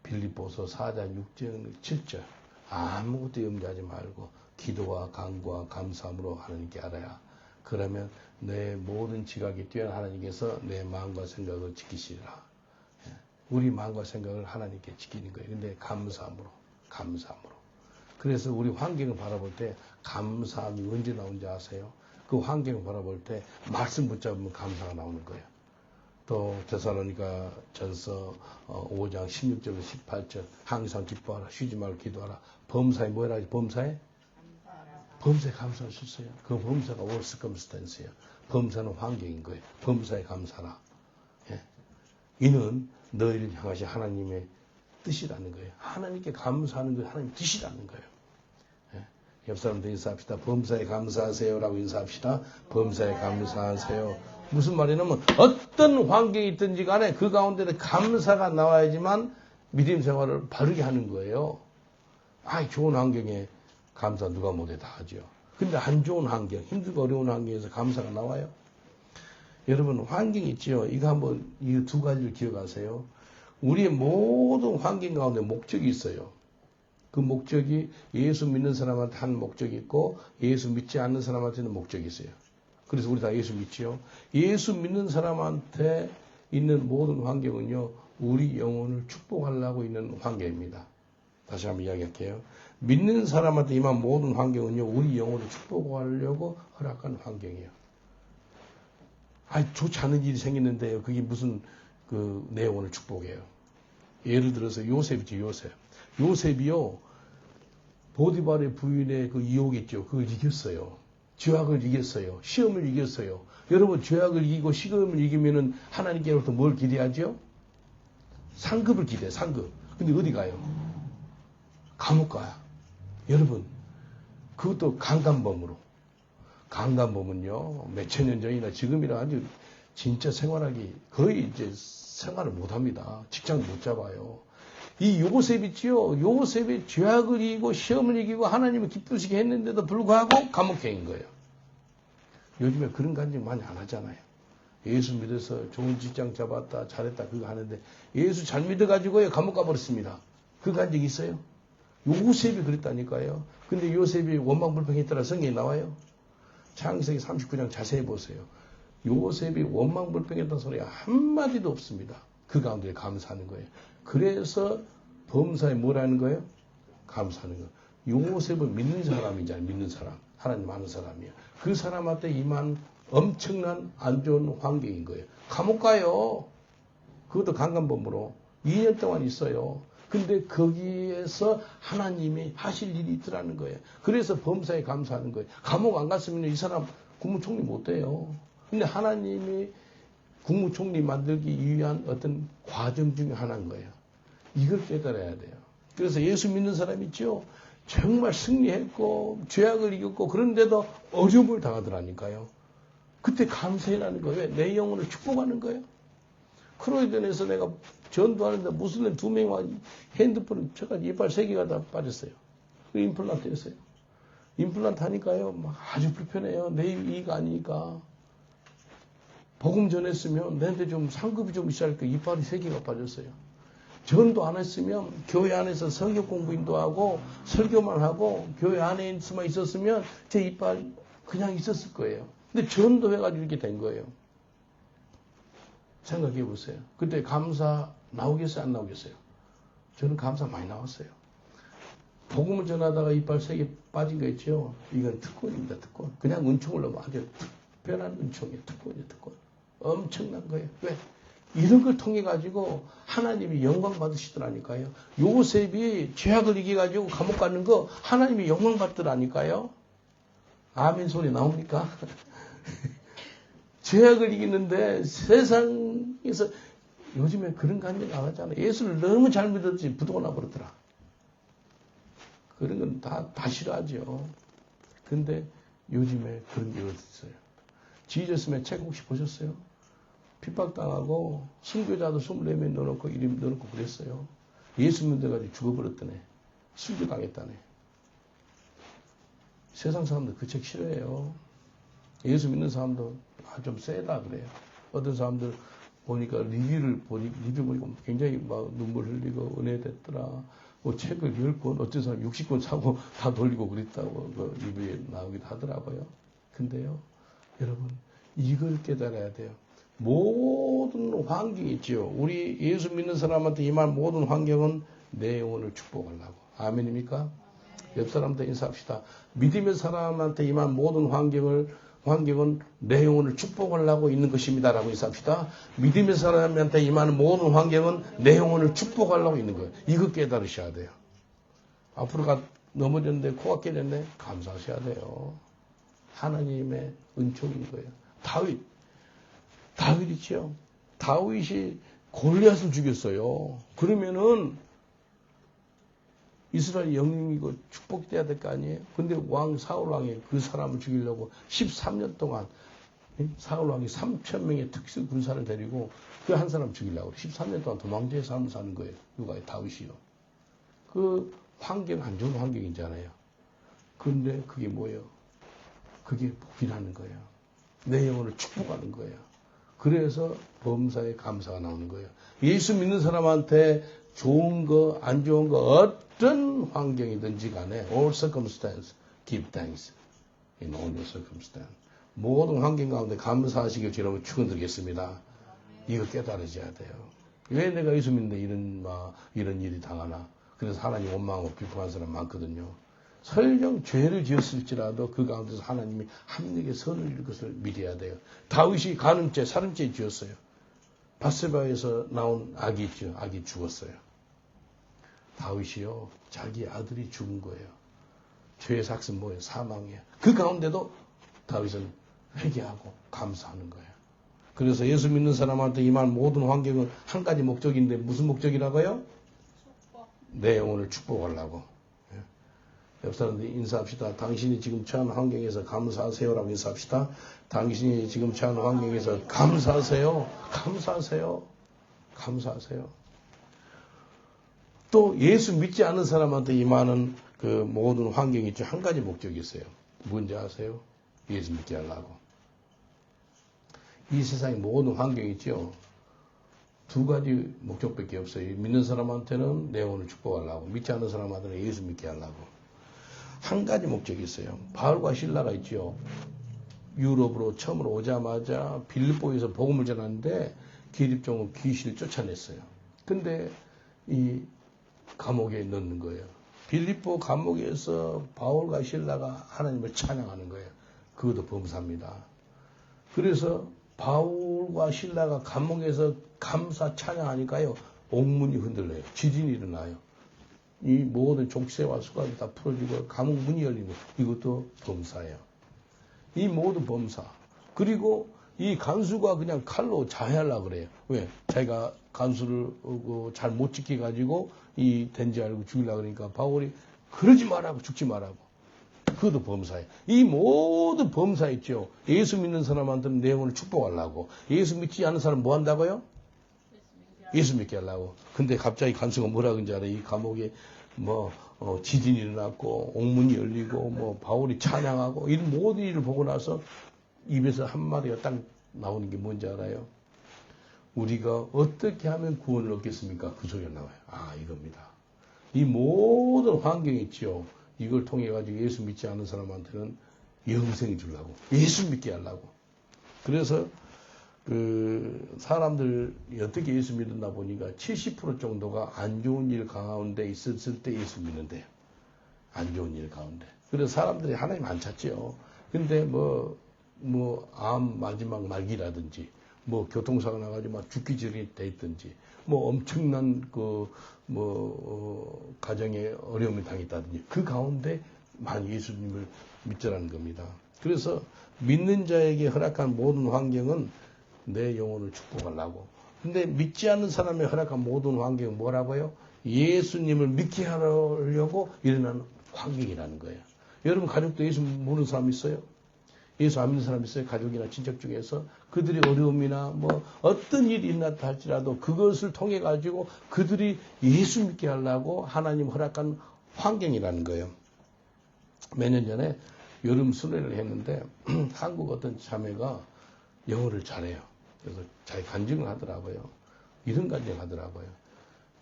A: 빌립보서 4장 6절 7절. 아무것도 염려하지 말고 기도와 간구와 감사함으로 하나님께 알아야. 그러면 내 모든 지각이 뛰어난 하나님께서 내 마음과 생각을 지키시리라. 우리 마음과 생각을 하나님께 지키는 거예요. 근데 감사함으로. 그래서 우리 환경을 바라볼 때 감사함이 언제 나오는지 아세요? 그 환경을 바라볼 때 말씀 붙잡으면 감사가 나오는 거예요. 또 데살로니가 전서 5장 16절로 18절 항상 기뻐하라 쉬지 말고 기도하라. 범사에 뭐라 하지? 범사에 감사할 수 있어요. 그 범사가 all circumstance예요. 범사는 환경인 거예요. 범사에 감사라. 예. 이는 너희를 향하신 하나님의 뜻이라는 거예요. 하나님께 감사하는 게 하나님의 뜻이라는 거예요. 예. 옆 사람들 인사합시다. 범사에 감사하세요라고 인사합시다. 범사에 감사하세요. 무슨 말이냐면 어떤 환경이 있든지 간에 그 가운데는 감사가 나와야지만 믿음 생활을 바르게 하는 거예요. 좋은 환경에 감사 누가 못해 다 하죠. 근데 안 좋은 환경, 힘들고 어려운 환경에서 감사가 나와요. 여러분 환경이 있죠. 이거 한번 이 두 가지를 기억하세요. 우리의 모든 환경 가운데 목적이 있어요. 그 목적이 예수 믿는 사람한테 한 목적이 있고 예수 믿지 않는 사람한테는 목적이 있어요. 그래서 우리 다 예수 믿지요. 예수 믿는 사람한테 있는 모든 환경은요. 우리 영혼을 축복하려고 있는 환경입니다. 다시 한번 이야기할게요. 믿는 사람한테 임한 모든 환경은요. 우리 영혼을 축복하려고 허락한 환경이에요. 좋지 않은 일이 생기는데요. 그게 무슨 내 영혼을 축복해요. 예를 들어서 요셉이죠. 요셉이요. 보디발의 부인의 그 유혹 있죠. 그걸 이겼어요. 죄악을 이겼어요. 시험을 이겼어요. 여러분 죄악을 이기고 시험을 이기면은 하나님께로부터 뭘 기대하죠? 상급을 기대해. 상급. 근데 어디 가요? 감옥 가요. 여러분 그것도 강간범으로. 강간범은요. 몇천 년 전이나 지금이라 아주 진짜 생활하기 거의 이제 생활을 못합니다. 직장 못 잡아요. 이 요셉 있지요. 요셉이 죄악을 이기고 시험을 이기고 하나님을 기쁘시게 했는데도 불구하고 감옥행인 거예요. 요즘에 그런 간증 많이 안 하잖아요. 예수 믿어서 좋은 직장 잡았다 잘했다 그거 하는데 예수 잘 믿어가지고요 감옥 가버렸습니다. 그 간증 있어요? 요셉이 그랬다니까요. 근데 요셉이 원망불평했더라 성경에 나와요. 창세기 39장 자세히 보세요. 요셉이 원망불평했다는 소리가 한마디도 없습니다. 그 가운데 감사하는 거예요. 그래서 범사에 뭐라는 거예요? 감사하는 거예요. 요셉을 믿는 사람이잖아요. 믿는 사람. 하나님 아는 사람이에요. 그 사람한테 임한 엄청난 안 좋은 환경인 거예요. 감옥 가요. 그것도 강간범으로 2년 동안 있어요. 근데 거기에서 하나님이 하실 일이 있더라는 거예요. 그래서 범사에 감사하는 거예요. 감옥 안 갔으면 이 사람 국무총리 못 돼요. 근데 하나님이 국무총리 만들기 위한 어떤 과정 중에 하나인 거예요. 이걸 깨달아야 돼요. 그래서 예수 믿는 사람 있죠? 정말 승리했고 죄악을 이겼고 그런데도 어려움을 당하더라니까요. 그때 감사해라는 거예요. 왜? 내 영혼을 축복하는 거예요. 크로이던에서 내가 전도하는데 무슬림 2명과 핸드폰 저까지 이빨 3개가 다 빠졌어요. 그 임플란트 했어요. 임플란트 하니까요. 막 아주 불편해요. 내 이가 아니니까. 복음 전했으면 내한테 좀 상급이 좀 있어야 할 거예요. 이빨이 3개가 빠졌어요. 전도 안 했으면 교회 안에서 성경 공부 인도하고 설교만 하고 교회 안에만 있었으면 제 이빨 그냥 있었을 거예요. 근데 전도해가지고 이렇게 된 거예요. 생각해 보세요. 그때 감사 나오겠어요? 안 나오겠어요? 저는 감사 많이 나왔어요. 복음을 전하다가 이빨 3개 빠진 거 있죠? 이건 특권입니다. 특권. 그냥 은총을 넘어 아주 특별한 은총이에요. 특권이에요. 특권. 엄청난 거예요. 왜? 이런 걸 통해 가지고 하나님이 영광 받으시더라니까요. 요셉이 죄악을 이겨가지고 감옥 가는 거 하나님이 영광 받더라니까요. 아멘 소리 나옵니까? 죄악을 이기는데 세상에서 요즘에 그런 간증 안 하잖아요. 예수를 너무 잘 믿었지 부도가 나버렸더라. 그런 건 다 싫어하죠. 근데 요즘에 그런 게 어딨어요. 지저스맨 책 혹시 보셨어요? 핍박당하고 순교자도 24명 넣어놓고 이름 넣어놓고 그랬어요. 예수 믿어가지고 죽어버렸다네. 순교당했다네. 세상 사람들 그 책 싫어해요. 예수 믿는 사람도 좀 세다 그래요. 어떤 사람들 보니까 리뷰 보니까 굉장히 막 눈물 흘리고 은혜됐더라. 뭐 책을 10권, 어떤 사람 60권 사고 다 돌리고 그랬다고 그 리뷰에 나오기도 하더라고요. 근데요, 여러분, 이걸 깨달아야 돼요. 모든 환경이 있죠. 우리 예수 믿는 사람한테 임한 모든 환경은 내 영혼을 축복하려고. 아멘입니까? 옆 사람한테 인사합시다. 믿음의 사람한테 임한 모든 환경은 내 영혼을 축복하려고 있는 것입니다. 라고 인사합시다. 믿음의 사람한테 임하는 모든 환경은 내 영혼을 축복하려고 있는 거예요. 이거 깨달으셔야 돼요. 앞으로 넘어졌는데 코가 깨졌네. 감사하셔야 돼요. 하나님의 은총인 거예요. 다윗 있죠. 다윗이 골리앗을 죽였어요. 그러면은 이스라엘 영웅이고 축복돼야 될 거 아니에요? 근데 사울 왕이 그 사람을 죽이려고 13년 동안 사울 왕이 3,000명의 특수 군사를 데리고 그 한 사람 죽이려고 13년 동안 도망자의 삶을 사는 거예요. 누가요? 다윗이요. 그 환경 안 좋은 환경이잖아요. 근데 그게 뭐예요? 그게 복이라는 거예요. 내 영혼을 축복하는 거예요. 그래서 범사에 감사가 나오는 거예요. 예수 믿는 사람한테 좋은 거, 안 좋은 거, 어떤 환경이든지 간에 all circumstance, give thanks in all your circumstance. 모든 환경 가운데 감사하시길 여러분 축원드리겠습니다. 이거 깨달으셔야 돼요. 왜 내가 예수 믿는데 이런 일이 당하나? 그래서 하나님 원망하고 비판하는 사람 많거든요. 설령 죄를 지었을지라도 그 가운데서 하나님이 합력의 선을 이룰 것을 믿어야 돼요. 다윗이 간음죄, 살인죄 지었어요. 바세바에서 나온 아기 있죠. 아기 죽었어요. 다윗이요. 자기 아들이 죽은 거예요. 죄의 삭은 뭐예요? 사망이에요. 그 가운데도 다윗은 회개하고 감사하는 거예요. 그래서 예수 믿는 사람한테 임한 모든 환경은 한 가지 목적인데 무슨 목적이라고요? 내 영혼을 축복하려고. 옆 사람들 인사합시다. 당신이 지금 처한 환경에서 감사하세요라고 인사합시다. 당신이 지금 처한 환경에서 감사하세요. 감사하세요. 감사하세요. 또 예수 믿지 않는 사람한테 임하는 그 모든 환경이 있죠. 한 가지 목적이 있어요. 뭔지 아세요? 예수 믿게 하려고. 이 세상의 모든 환경이 있죠. 두 가지 목적밖에 없어요. 믿는 사람한테는 내 영혼을 축복하려고, 믿지 않는 사람한테는 예수 믿게 하려고. 한 가지 목적이 있어요. 바울과 실라가 있죠. 유럽으로 처음으로 오자마자 빌립보에서 복음을 전하는데 기립종은 귀신을 쫓아냈어요. 근데 이 감옥에 넣는 거예요. 빌립보 감옥에서 바울과 실라가 하나님을 찬양하는 거예요. 그것도 범사입니다. 그래서 바울과 실라가 감옥에서 감사 찬양하니까요. 옥문이 흔들려요. 지진이 일어나요. 이 모든 족쇄와 수갑이 다 풀어지고 감옥 문이 열리고 이것도 범사예요. 이 모든 범사. 그리고 이 간수가 그냥 칼로 자해하려고 그래요. 왜? 자기가 간수를 잘 못 지켜가지고 이 된지 알고 죽이려고 그러니까 바울이 그러지 말라고, 죽지 말라고. 그것도 범사예요. 이 모든 범사 있죠. 예수 믿는 사람한테는 내 영혼을 축복하려고. 예수 믿지 않는 사람 뭐 한다고요? 예수 믿게 하려고. 근데 갑자기 간수가 뭐라 그런지 알아요? 이 감옥에 지진이 일어났고, 옥문이 열리고, 바울이 찬양하고, 이런 모든 일을 보고 나서 입에서 한마디가 딱 나오는 게 뭔지 알아요? 우리가 어떻게 하면 구원을 얻겠습니까? 그 소리가 나와요. 아, 이겁니다. 이 모든 환경이 있죠. 이걸 통해 가지고 예수 믿지 않는 사람한테는 영생이 주려고. 예수 믿게 하려고. 그래서 사람들이 어떻게 예수 믿었나 보니까 70% 정도가 안 좋은 일 가운데 있었을 때 예수 믿는데요. 안 좋은 일 가운데. 그래서 사람들이 하나님 안 찾죠. 근데 암 마지막 말기라든지, 교통사고 나가지고 막 죽기 전에 돼 있든지, 엄청난 가정에 어려움이 당했다든지, 그 가운데 많이 예수님을 믿자라는 겁니다. 그래서 믿는 자에게 허락한 모든 환경은 내 영혼을 축복하려고. 근데 믿지 않는 사람의 허락한 모든 환경은 뭐라고요? 예수님을 믿게 하려고 일어나는 환경이라는 거예요. 여러분 가족도 예수 모르는 사람 있어요? 예수 안 믿는 사람 있어요? 가족이나 친척 중에서 그들의 어려움이나 어떤 일이 있다 할지라도 그것을 통해 가지고 그들이 예수 믿게 하려고 하나님 허락한 환경이라는 거예요. 몇 년 전에 여름 순회를 했는데 한국 어떤 자매가 영어를 잘해요. 그래서 자기 간증을 하더라고요. 이런 간증을 하더라고요.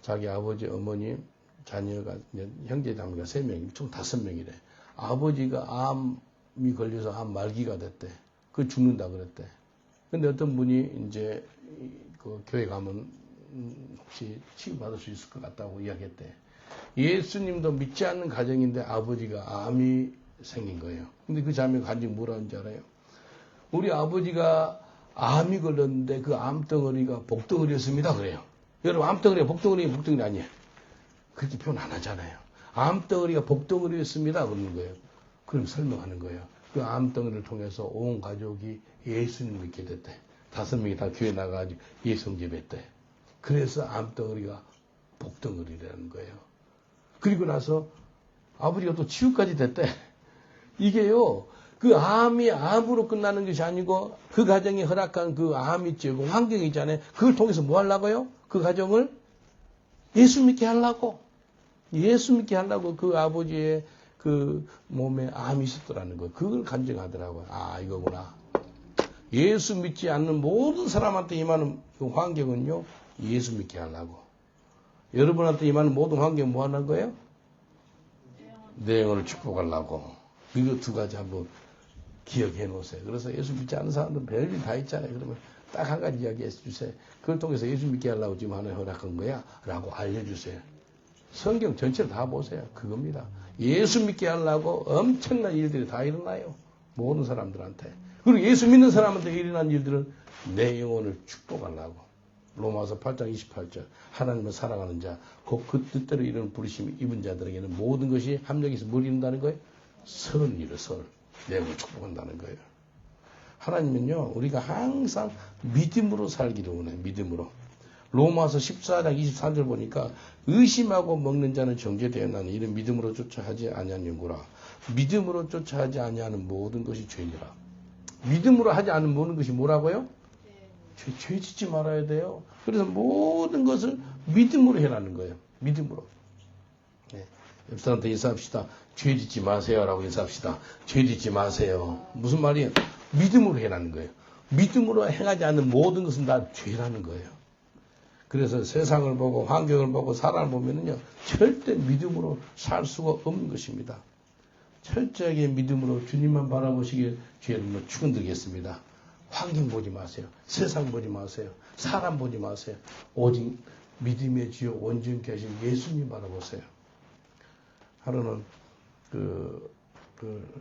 A: 자기 아버지, 어머니, 자녀가, 형제 자매가 3명, 총 5명이래. 아버지가 암이 걸려서 암 말기가 됐대. 그 죽는다 그랬대. 근데 어떤 분이 이제 그 교회 가면 혹시 치유받을 수 있을 것 같다고 이야기했대. 예수님도 믿지 않는 가정인데 아버지가 암이 생긴 거예요. 근데 그 자매가 간증 뭐라 하는지 알아요? 우리 아버지가 암이 걸렸는데 그 암덩어리가 복덩어리였습니다. 그래요. 여러분, 암덩어리가 복덩어리 아니에요. 그렇게 표현 안 하잖아요. 암덩어리가 복덩어리였습니다. 그러는 거예요. 그럼 설명하는 거예요. 그 암덩어리를 통해서 온 가족이 예수님 믿게 됐대. 5명이 다 교회 나가가지고 예수 영접했대. 그래서 암덩어리가 복덩어리라는 거예요. 그리고 나서 아버지가 또 치유까지 됐대. 이게요, 그 암이 암으로 끝나는 것이 아니고 그 가정이 허락한 그 암 있죠. 그 환경이 있잖아요. 그걸 통해서 뭐 하려고요? 그 가정을 예수 믿게 하려고. 예수 믿게 하려고 그 아버지의 그 몸에 암이 있었더라는 거. 그걸 간증하더라고요. 아, 이거구나. 예수 믿지 않는 모든 사람한테 임하는 그 환경은요, 예수 믿게 하려고. 여러분한테 임하는 모든 환경은 뭐 하는 거예요? 내 영혼을 축복하려고. 이거 2가지 한번 기억해 놓으세요. 그래서 예수 믿지 않는 사람들은 별일 다 있잖아요. 그러면 딱 한 가지 이야기해 주세요. 그걸 통해서 예수 믿게 하려고 지금 하나님 허락한 거야 라고 알려주세요. 성경 전체를 다 보세요. 그겁니다. 예수 믿게 하려고 엄청난 일들이 다 일어나요. 모든 사람들한테. 그리고 예수 믿는 사람한테 일어난 일들은 내 영혼을 축복하려고. 로마서 8장 28절. 하나님을 사랑하는 자, 곧 그 뜻대로 이런 부르심이 입은 자들에게는 모든 것이 합력해서 뭘 이룬다는 거예요? 선을 이뤄, 선. 내 영혼을 축복한다는 거예요. 하나님은요, 우리가 항상 믿음으로 살기를 원해요. 믿음으로. 로마서 14장 23절 보니까 의심하고 먹는 자는 정죄되었나니 이는 믿음으로 쫓아하지 아니하는 연고라. 믿음으로 쫓아하지 아니하는 모든 것이 죄니라. 믿음으로 하지 않는 모든 것이 뭐라고요? 죄 짓지 말아야 돼요. 그래서 모든 것을 믿음으로 해라는 거예요. 믿음으로. 네. 옆 사람한테 인사합시다. 죄 짓지 마세요. 라고 인사합시다. 죄 짓지 마세요. 무슨 말이에요? 믿음으로 해라는 거예요. 믿음으로 행하지 않는 모든 것은 다 죄라는 거예요. 그래서 세상을 보고 환경을 보고 사람을 보면은요, 절대 믿음으로 살 수가 없는 것입니다. 철저하게 믿음으로 주님만 바라보시길 주의를 축원드리겠습니다. 환경 보지 마세요. 세상 보지 마세요. 사람 보지 마세요. 오직 믿음의 주요 원전케 하신 예수님 바라보세요. 하루는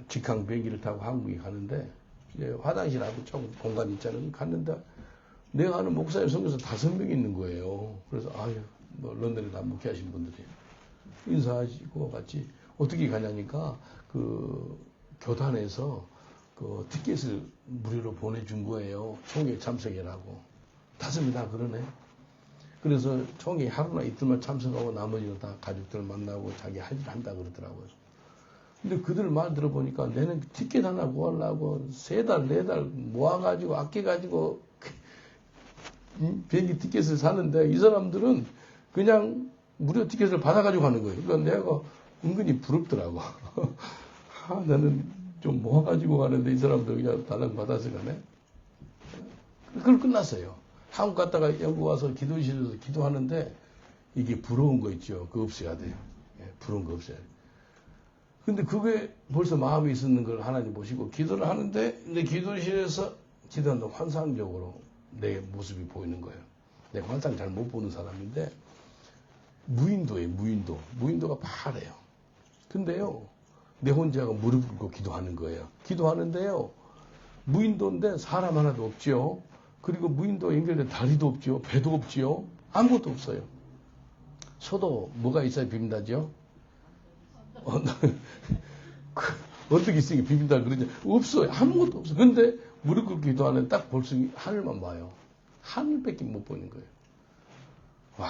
A: 직항 비행기를 타고 한국에 가는데 화장실 앞에 조금 공간이 있잖아요. 갔는데 내가 아는 목사님 선교사 5명 있는 거예요. 그래서 런던에 다 목회하신 분들이 인사하시고 같이 어떻게 가냐니까 그 교단에서 그 티켓을 무료로 보내준 거예요. 총회 참석이라고. 5명이 다 그러네. 그래서 총회 하루나 이틀만 참석하고 나머지는 다 가족들 만나고 자기 할 일 한다 그러더라고요. 근데 그들 말 들어보니까 내는 티켓 하나 구하려고 3달, 4달 모아가지고 아껴가지고 비행기 티켓을 사는데 이 사람들은 그냥 무료 티켓을 받아가지고 가는 거예요. 그러니까 내가 은근히 부럽더라고. 나는 좀 모아가지고 가는데 이 사람들 그냥 달랑 받아서 가네. 그걸 끝났어요. 한국 갔다가 영국 와서 기도실에서 기도하는데 이게 부러운 거 있죠. 그거 없애야 돼요. 부러운 거 없애야 돼요. 근데 그게 벌써 마음에 있었는 걸 하나님 보시고 기도를 하는데 내 기도실에서 기도한다 환상적으로 내 모습이 보이는 거예요. 내가 환상 잘 못 보는 사람인데 무인도예요. 무인도가 파래요. 근데요 내 혼자가 무릎 꿇고 기도하는 거예요. 기도하는데요 무인도인데 사람 하나도 없지요. 그리고 무인도 연결된 다리도 없지요. 배도 없지요. 아무것도 없어요. 소도 뭐가 있어야 비빈다죠? 어떻게 있으니까 비빈다 그러냐? 없어요. 아무것도 없어요. 근데 무릎 꿇고 기도하는 딱 볼 수 있는 하늘만 봐요. 하늘밖에 못 보는 거예요. 와,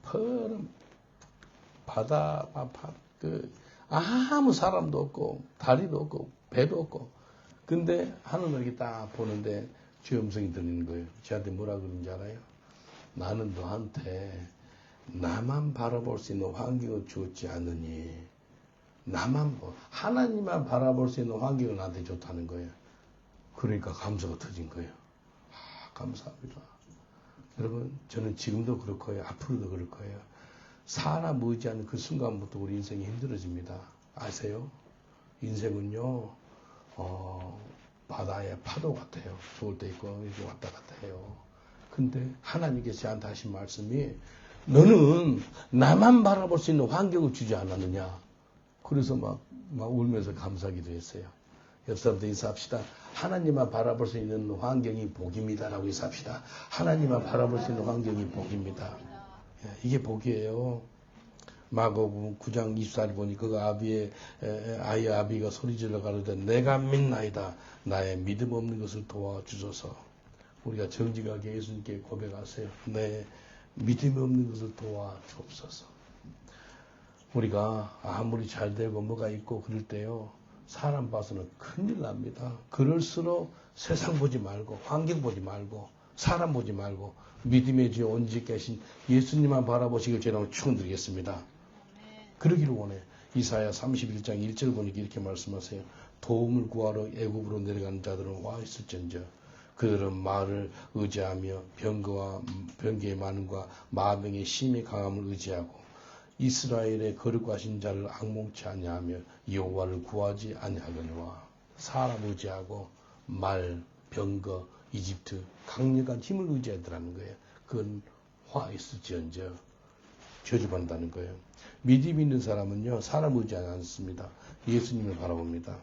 A: 푸른 바다, 아무 사람도 없고, 다리도 없고, 배도 없고. 근데 하늘을 이렇게 딱 보는데 주 음성이 들리는 거예요. 저한테 뭐라 그러는지 알아요? 나는 너한테 나만 바라볼 수 있는 환경을 주었지 않느니, 하나님만 바라볼 수 있는 환경을 나한테 줬다는 거예요. 그러니까 감사가 터진 거예요. 감사합니다. 여러분, 저는 지금도 그럴 거예요. 앞으로도 그럴 거예요. 사람 의지하는 그 순간부터 우리 인생이 힘들어집니다. 아세요? 인생은요, 바다의 파도 같아요. 좋을 때 있고, 이렇게 왔다 갔다 해요. 근데 하나님께서 저한테 하신 말씀이, 너는 나만 바라볼 수 있는 환경을 주지 않았느냐. 그래서 막 울면서 감사기도 했어요. 옆 사람도 인사합시다. 하나님만 바라볼 수 있는 환경이 복입니다라고 인사합시다. 하나님만 바라볼 수 있는 환경이 복입니다. 이게 복이에요. 마가복음 9장 24절 보니 그 아이 아비가 소리질러 가로되 내가 믿나이다. 나의 믿음 없는 것을 도와주소서. 우리가 정직하게 예수님께 고백하세요. 내 믿음이 없는 것을 도와주옵소서. 우리가 아무리 잘 되고 뭐가 있고 그럴 때요. 사람 봐서는 큰일 납니다. 그럴수록 세상 보지 말고 환경 보지 말고 사람 보지 말고 믿음의 주 온직 계신 예수님만 바라보시길 제가 축원드리겠습니다. 그러기를 원해. 이사야 31장 1절 보니까 이렇게 말씀하세요. 도움을 구하러 애굽으로 내려가는 자들은 와 있을진저 그들은 말을 의지하며 병거의 많음과 마병의 심히 강함을 의지하고 이스라엘의 거룩하신 자를 앙몽치 아니하며 여호와를 구하지 아니하거니와. 사람 의지하고 말, 병거, 이집트 강력한 힘을 의지하더라는 거예요. 그건 화 있을지언정 저주받는다는 거예요. 믿음 있는 사람은요 사람 의지하지 않습니다. 예수님을 바라봅니다.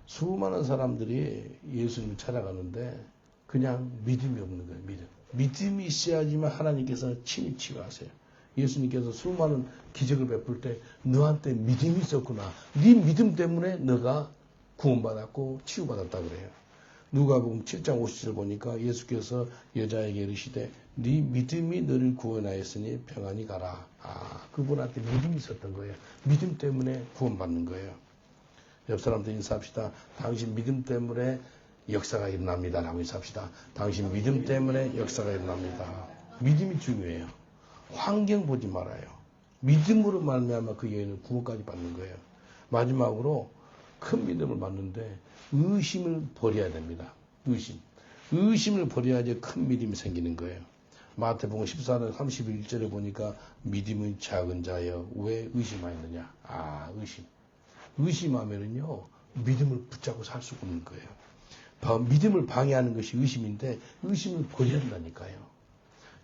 A: 수많은 사람들이 예수님을 찾아가는데 그냥 믿음이 없는 거예요. 믿음이 있어야지만 하나님께서 친히 치유하세요. 예수님께서 수많은 기적을 베풀 때 너한테 믿음이 있었구나. 네 믿음 때문에 너가 구원받았고 치유받았다 그래요. 누가복음 7장 50절 보니까 예수께서 여자에게 이르시되 네 믿음이 너를 구원하였으니 평안히 가라. 그분한테 믿음이 있었던 거예요. 믿음 때문에 구원받는 거예요. 옆 사람도 인사합시다. 당신 믿음 때문에 역사가 일어납니다. 라고 인사합시다. 당신 믿음 때문에 역사가 일어납니다. 믿음이 중요해요. 환경 보지 말아요. 믿음으로 말미암아 그 여인은 구원까지 받는 거예요. 마지막으로 큰 믿음을 받는데 의심을 버려야 됩니다. 의심을 버려야지 큰 믿음이 생기는 거예요. 마태복음 14장 31절에 보니까 믿음은 작은 자여 왜 의심하였느냐. 의심하면은요 믿음을 붙잡고 살 수가 없는 거예요. 믿음을 방해하는 것이 의심인데 의심을 버려야 한다니까요.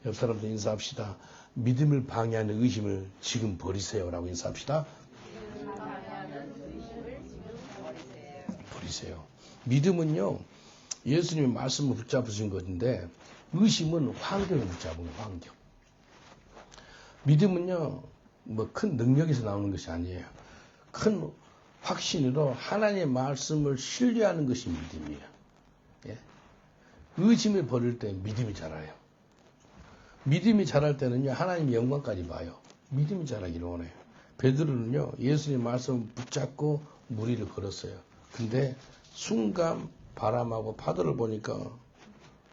A: 옆 사람도 인사합시다. 믿음을 방해하는 의심을 지금 버리세요라고 인사합시다. 버리세요. 믿음은요 예수님의 말씀을 붙잡으신 것인데 의심은 환경을 붙잡은 거예요. 환경. 믿음은요 뭐 큰 능력에서 나오는 것이 아니에요. 큰 확신으로 하나님의 말씀을 신뢰하는 것이 믿음이에요. 예? 의심을 버릴 때 믿음이 자라요. 믿음이 자랄 때는요, 하나님 영광까지 봐요. 믿음이 자라기를 원해요. 베드로는요, 예수님 말씀을 붙잡고 물 위를 걸었어요. 근데 순간 바람하고 파도를 보니까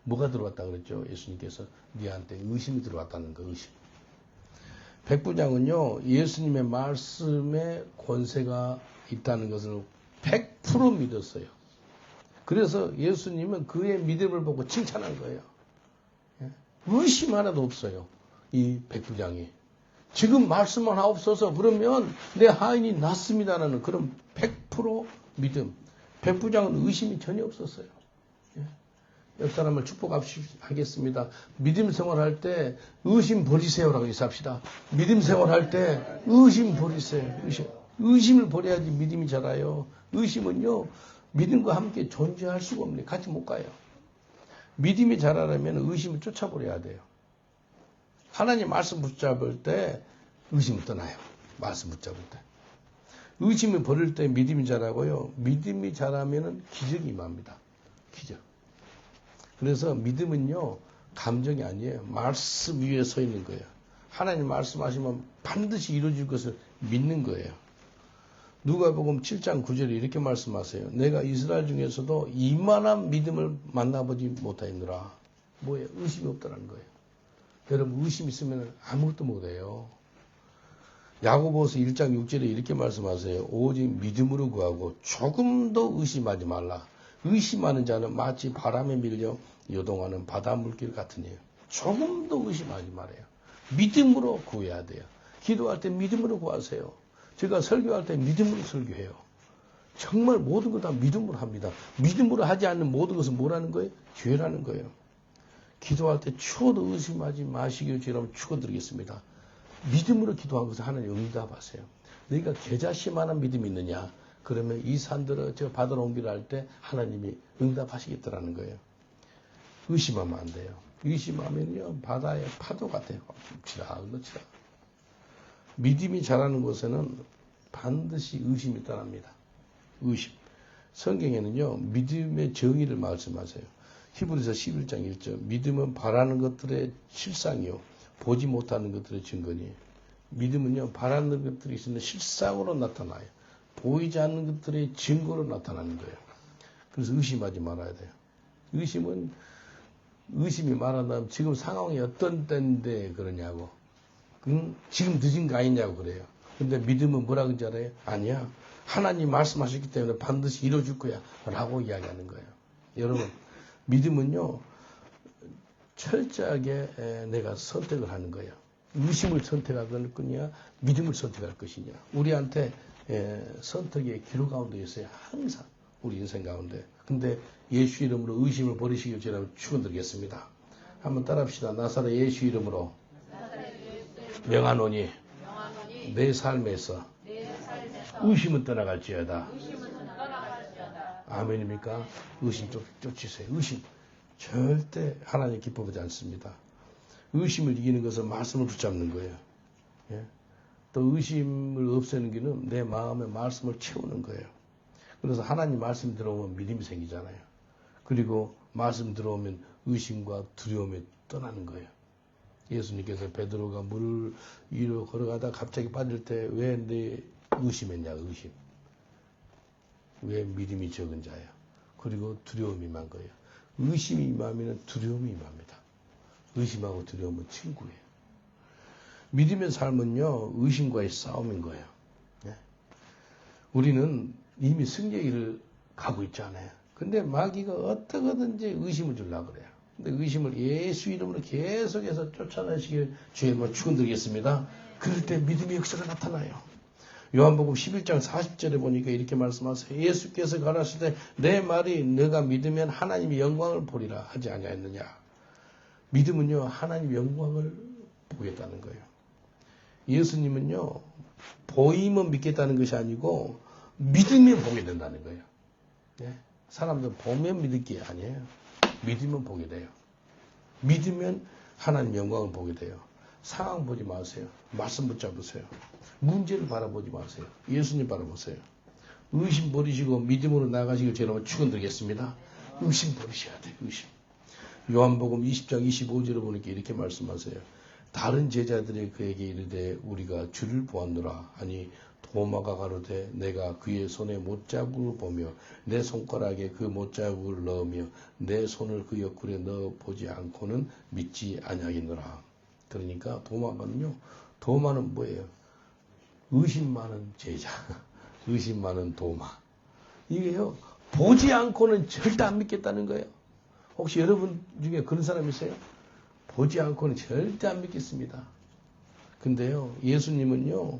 A: 뭐가 들어왔다 그랬죠? 예수님께서 네한테 의심이 들어왔다는 거, 의심. 백부장은요, 예수님의 말씀에 권세가 있다는 것을 100% 믿었어요. 그래서 예수님은 그의 믿음을 보고 칭찬한 거예요. 의심 하나도 없어요. 이 백부장이. 지금 말씀만 하옵소서 그러면 내 하인이 낫습니다라는 그런 100% 믿음. 백부장은 의심이 전혀 없었어요. 옆 사람을 축복하겠습니다. 믿음 생활할 때 의심 버리세요라고 인사합시다. 믿음 생활할 때 의심 버리세요. 의심을 버려야지 믿음이 자라요. 의심은요, 믿음과 함께 존재할 수가 없네요. 같이 못 가요. 믿음이 자라려면 의심을 쫓아버려야 돼요. 하나님 말씀 붙잡을 때 의심이 떠나요. 말씀 붙잡을 때. 의심을 버릴 때 믿음이 자라고요. 믿음이 자라면 기적이 임합니다. 기적. 그래서 믿음은요, 감정이 아니에요. 말씀 위에 서 있는 거예요. 하나님 말씀하시면 반드시 이루어질 것을 믿는 거예요. 누가복음 7장 9절에 이렇게 말씀하세요. 내가 이스라엘 중에서도 이만한 믿음을 만나보지 못하였노라. 뭐예요? 의심이 없다는 거예요. 여러분 의심 있으면 아무것도 못해요. 야고보서 1장 6절에 이렇게 말씀하세요. 오직 믿음으로 구하고 조금도 의심하지 말라. 의심하는 자는 마치 바람에 밀려 요동하는 바닷물길 같으니요. 조금도 의심하지 말아요. 믿음으로 구해야 돼요. 기도할 때 믿음으로 구하세요. 제가 설교할 때 믿음으로 설교해요. 정말 모든 것 다 믿음으로 합니다. 믿음으로 하지 않는 모든 것은 뭐라는 거예요? 죄라는 거예요. 기도할 때 추워도 의심하지 마시기를 주라고 축원드리겠습니다. 믿음으로 기도한 것을 하나님 응답하세요. 너희가 겨자씨만한 믿음이 있느냐? 그러면 이 산들을 저 바다로 옮기라 할 때 하나님이 응답하시겠더라는 거예요. 의심하면 안 돼요. 의심하면요 바다의 파도 같아요. 치라. 믿음이 자라는 곳에는 반드시 의심이 떠납니다. 의심. 성경에는요 믿음의 정의를 말씀하세요. 히브리서 11장 1절 믿음은 바라는 것들의 실상이요 보지 못하는 것들의 증거니. 믿음은요 바라는 것들이 있으면 실상으로 나타나요. 보이지 않는 것들의 증거로 나타나는 거예요. 그래서 의심하지 말아야 돼요. 의심이 말한다면 지금 상황이 어떤 때인데 그러냐고. 지금 늦은 거 아니냐고 그래요. 근데 믿음은 뭐라 그런지 알아요? 아니야. 하나님 말씀하셨기 때문에 반드시 이루어질 거야. 라고 이야기하는 거예요. 여러분, 믿음은요, 철저하게 내가 선택을 하는 거예요. 의심을 선택할 거냐, 믿음을 선택할 것이냐. 우리한테 선택의 기로 가운데 있어요. 항상 우리 인생 가운데. 근데 예수 이름으로 의심을 버리시길 제가 축원드리겠습니다. 한번 따라합시다. 나사렛 예수 이름으로 명하노니 내 삶에서 의심은 떠나갈지어다. 아멘입니까? 의심 쫓으세요. 의심 절대 하나님 기뻐하지 않습니다. 의심을 이기는 것은 말씀을 붙잡는 거예요. 예? 또 의심을 없애는 길은 내 마음에 말씀을 채우는 거예요. 그래서 하나님 말씀 들어오면 믿음이 생기잖아요. 그리고 말씀 들어오면 의심과 두려움이 떠나는 거예요. 예수님께서 베드로가 물 위로 걸어가다 갑자기 빠질 때 왜 내 의심했냐, 의심. 왜 믿음이 적은 자야. 그리고 두려움이 임한 거예요. 의심이 임하면 두려움이 임합니다. 의심하고 두려움은 친구예요. 믿음의 삶은요, 의심과의 싸움인 거예요. 네? 우리는 이미 승리의 길을 가고 있잖아요. 근데 마귀가 어떻게든지 의심을 주려고 그래요. 근데 의심을 예수 이름으로 계속해서 쫓아내시길 주의 이름으로 축원드리겠습니다. 그럴 때 믿음의 역사가 나타나요. 요한복음 11장 40절에 보니까 이렇게 말씀하세요. 예수께서 가라사대 때 내 말이 너가 믿으면 하나님의 영광을 보리라 하지 아니하였느냐. 믿음은요 하나님의 영광을 보겠다는 거예요. 예수님은요 보이면 믿겠다는 것이 아니고 믿으면 보게 된다는 거예요. 네? 사람들 보면 믿을 게 아니에요. 믿으면 보게 돼요. 믿으면 하나님 영광을 보게 돼요. 상황 보지 마세요. 말씀 붙잡으세요. 문제를 바라보지 마세요. 예수님 바라보세요. 의심 버리시고 믿음으로 나가시길 제가 축원드리겠습니다. 의심 버리셔야 돼요. 의심. 요한복음 20장 25절에 보니까 이렇게 말씀하세요. 다른 제자들이 그에게 이르되 우리가 주를 보았노라 하니 도마가 가로되 내가 그의 손에 못자국을 보며 내 손가락에 그 못자국을 넣으며 내 손을 그 옆구리에 넣어 보지 않고는 믿지 아니하겠노라. 그러니까 도마는 뭐예요? 의심 많은 제자, 의심 많은 도마. 이게요, 보지 않고는 절대 안 믿겠다는 거예요. 혹시 여러분 중에 그런 사람 있어요? 보지 않고는 절대 안 믿겠습니다. 근데요, 예수님은요,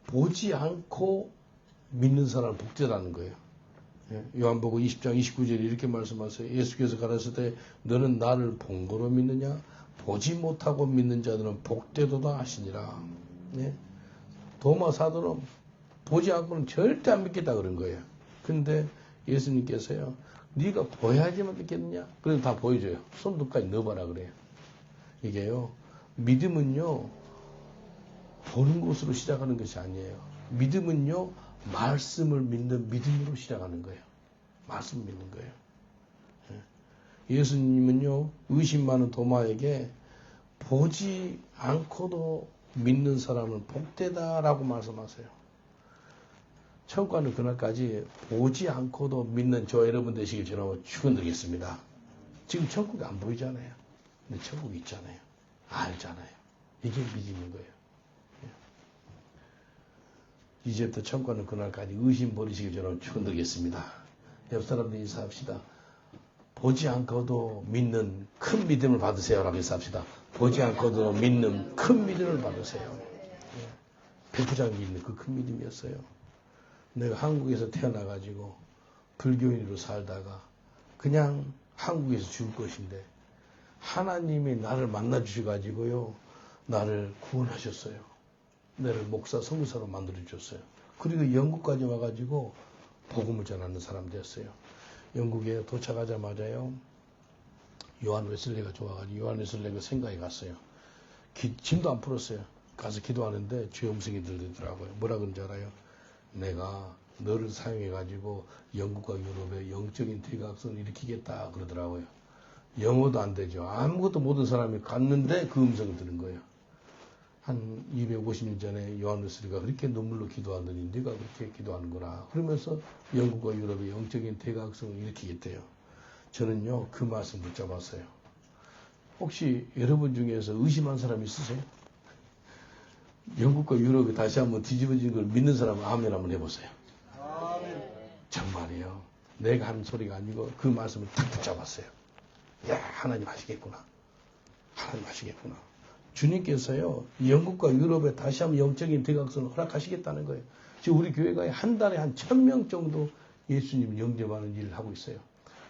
A: 보지 않고 믿는 사람은 복되다는 거예요. 요한복음 20장 29절에 이렇게 말씀하세요. 예수께서 가라사대 너는 나를 본 거로 믿느냐? 보지 못하고 믿는 자들은 복되도다 하시니라. 도마 사도는 보지 않고는 절대 안 믿겠다 그런 거예요. 근데 예수님께서요, 네가 보여야지만 믿겠느냐? 그래서 다 보여줘요. 손톱까지 넣어봐라 그래요. 이게요, 믿음은요, 보는 것으로 시작하는 것이 아니에요. 믿음은요, 말씀을 믿는 믿음으로 시작하는 거예요. 말씀 믿는 거예요. 예수님은요, 의심 많은 도마에게 보지 않고도 믿는 사람은 복되다라고 말씀하세요. 천국 가는 그날까지 보지 않고도 믿는 저 여러분 되시길 저는 축원드리겠습니다. 지금 천국이 안 보이잖아요. 근데 천국이 있잖아요. 알잖아요. 이게 믿음인 거예요. 이제부터 천국 가는 그날까지 의심 버리시길 저는 축원드리겠습니다. 옆 사람들 인사합시다. 보지 않고도 믿는 큰 믿음을 받으세요. 라고 인사합시다. 보지 않고도 믿는 큰 믿음을 받으세요. 백부장이 믿는 그 큰 믿음이었어요. 내가 한국에서 태어나가지고 불교인으로 살다가 그냥 한국에서 죽을 것인데 하나님이 나를 만나주셔가지고요, 나를 구원하셨어요. 나를 목사, 선교사로 만들어주셨어요. 그리고 영국까지 와가지고 복음을 전하는 사람 되었어요. 영국에 도착하자마자요, 요한 웨슬레가 좋아가지고 요한 웨슬레가 생가에 갔어요. 짐도 안 풀었어요. 가서 기도하는데 주의 음성이 들리더라고요. 뭐라 그런지 알아요? 내가 너를 사용해가지고 영국과 유럽의 영적인 대각선을 일으키겠다 그러더라고요. 영어도 안 되죠. 아무것도 모든 사람이 갔는데 그 음성을 들은 거예요. 한 250년 전에 요한 웨슬리가 그렇게 눈물로 기도하더니 네가 그렇게 기도하는구나. 그러면서 영국과 유럽의 영적인 대각성을 일으키겠대요. 저는요, 그 말씀 붙잡았어요. 혹시 여러분 중에서 의심한 사람 있으세요? 영국과 유럽이 다시 한번 뒤집어진 걸 믿는 사람은 아멘 한번 해보세요. 아멘. 정말이에요. 내가 하는 소리가 아니고 그 말씀을 딱 붙잡았어요. 야, 하나님 하시겠구나. 하나님 하시겠구나. 주님께서요, 영국과 유럽에 다시 한번 영적인 대각선을 허락하시겠다는 거예요. 지금 우리 교회가 한 달에 한 1000명 정도 예수님 영접하는 일을 하고 있어요.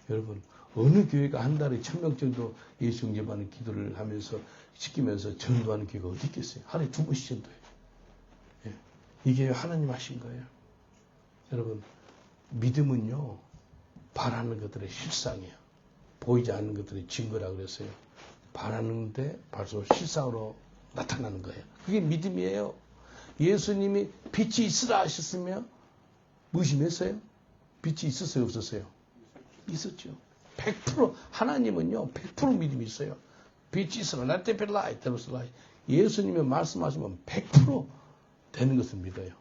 A: 여러분, 어느 교회가 한 달에 1000명 정도 예수 영접하는 기도를 하면서 시키면서 전도하는 교회가 어디 있겠어요? 하루에 2번씩 전도해요. 예. 이게 하나님 하신 거예요. 여러분, 믿음은요, 바라는 것들의 실상이에요. 보이지 않는 것들의 증거라 그랬어요. 바라는데 벌써 실상으로 나타나는 거예요. 그게 믿음이에요. 예수님이 빛이 있으라 하셨으며 의심했어요? 빛이 있었어요? 없었어요? 있었죠. 100% 하나님은요, 100% 믿음이 있어요. 빛이 있으라, let there be light, there was light. 예수님이 말씀하시면 100% 되는 것을 믿어요.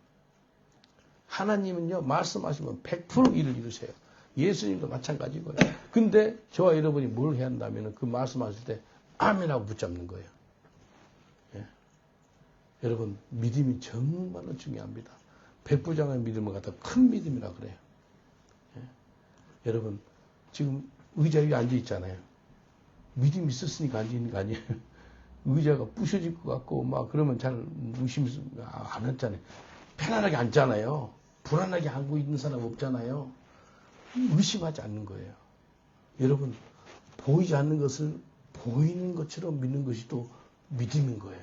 A: 하나님은요, 말씀하시면 100% 일을 이루세요. 예수님도 마찬가지고요. 근데 저와 여러분이 뭘 해야 한다면 그 말씀하실 때 아멘하고 붙잡는 거예요. 예. 여러분, 믿음이 정말로 중요합니다. 백부장의 믿음을 갖다 큰 믿음이라 그래요. 예. 여러분, 지금 의자 위에 앉아 있잖아요. 믿음이 있었으니까 앉아 있는 거 아니에요. 의자가 부셔질 것 같고 막 그러면 잘 의심 안 앉잖아요. 편안하게 앉잖아요. 불안하게 앉고 있는 사람 없잖아요. 의심하지 않는 거예요. 여러분, 보이지 않는 것을 보이는 것처럼 믿는 것이 또 믿음인 거예요.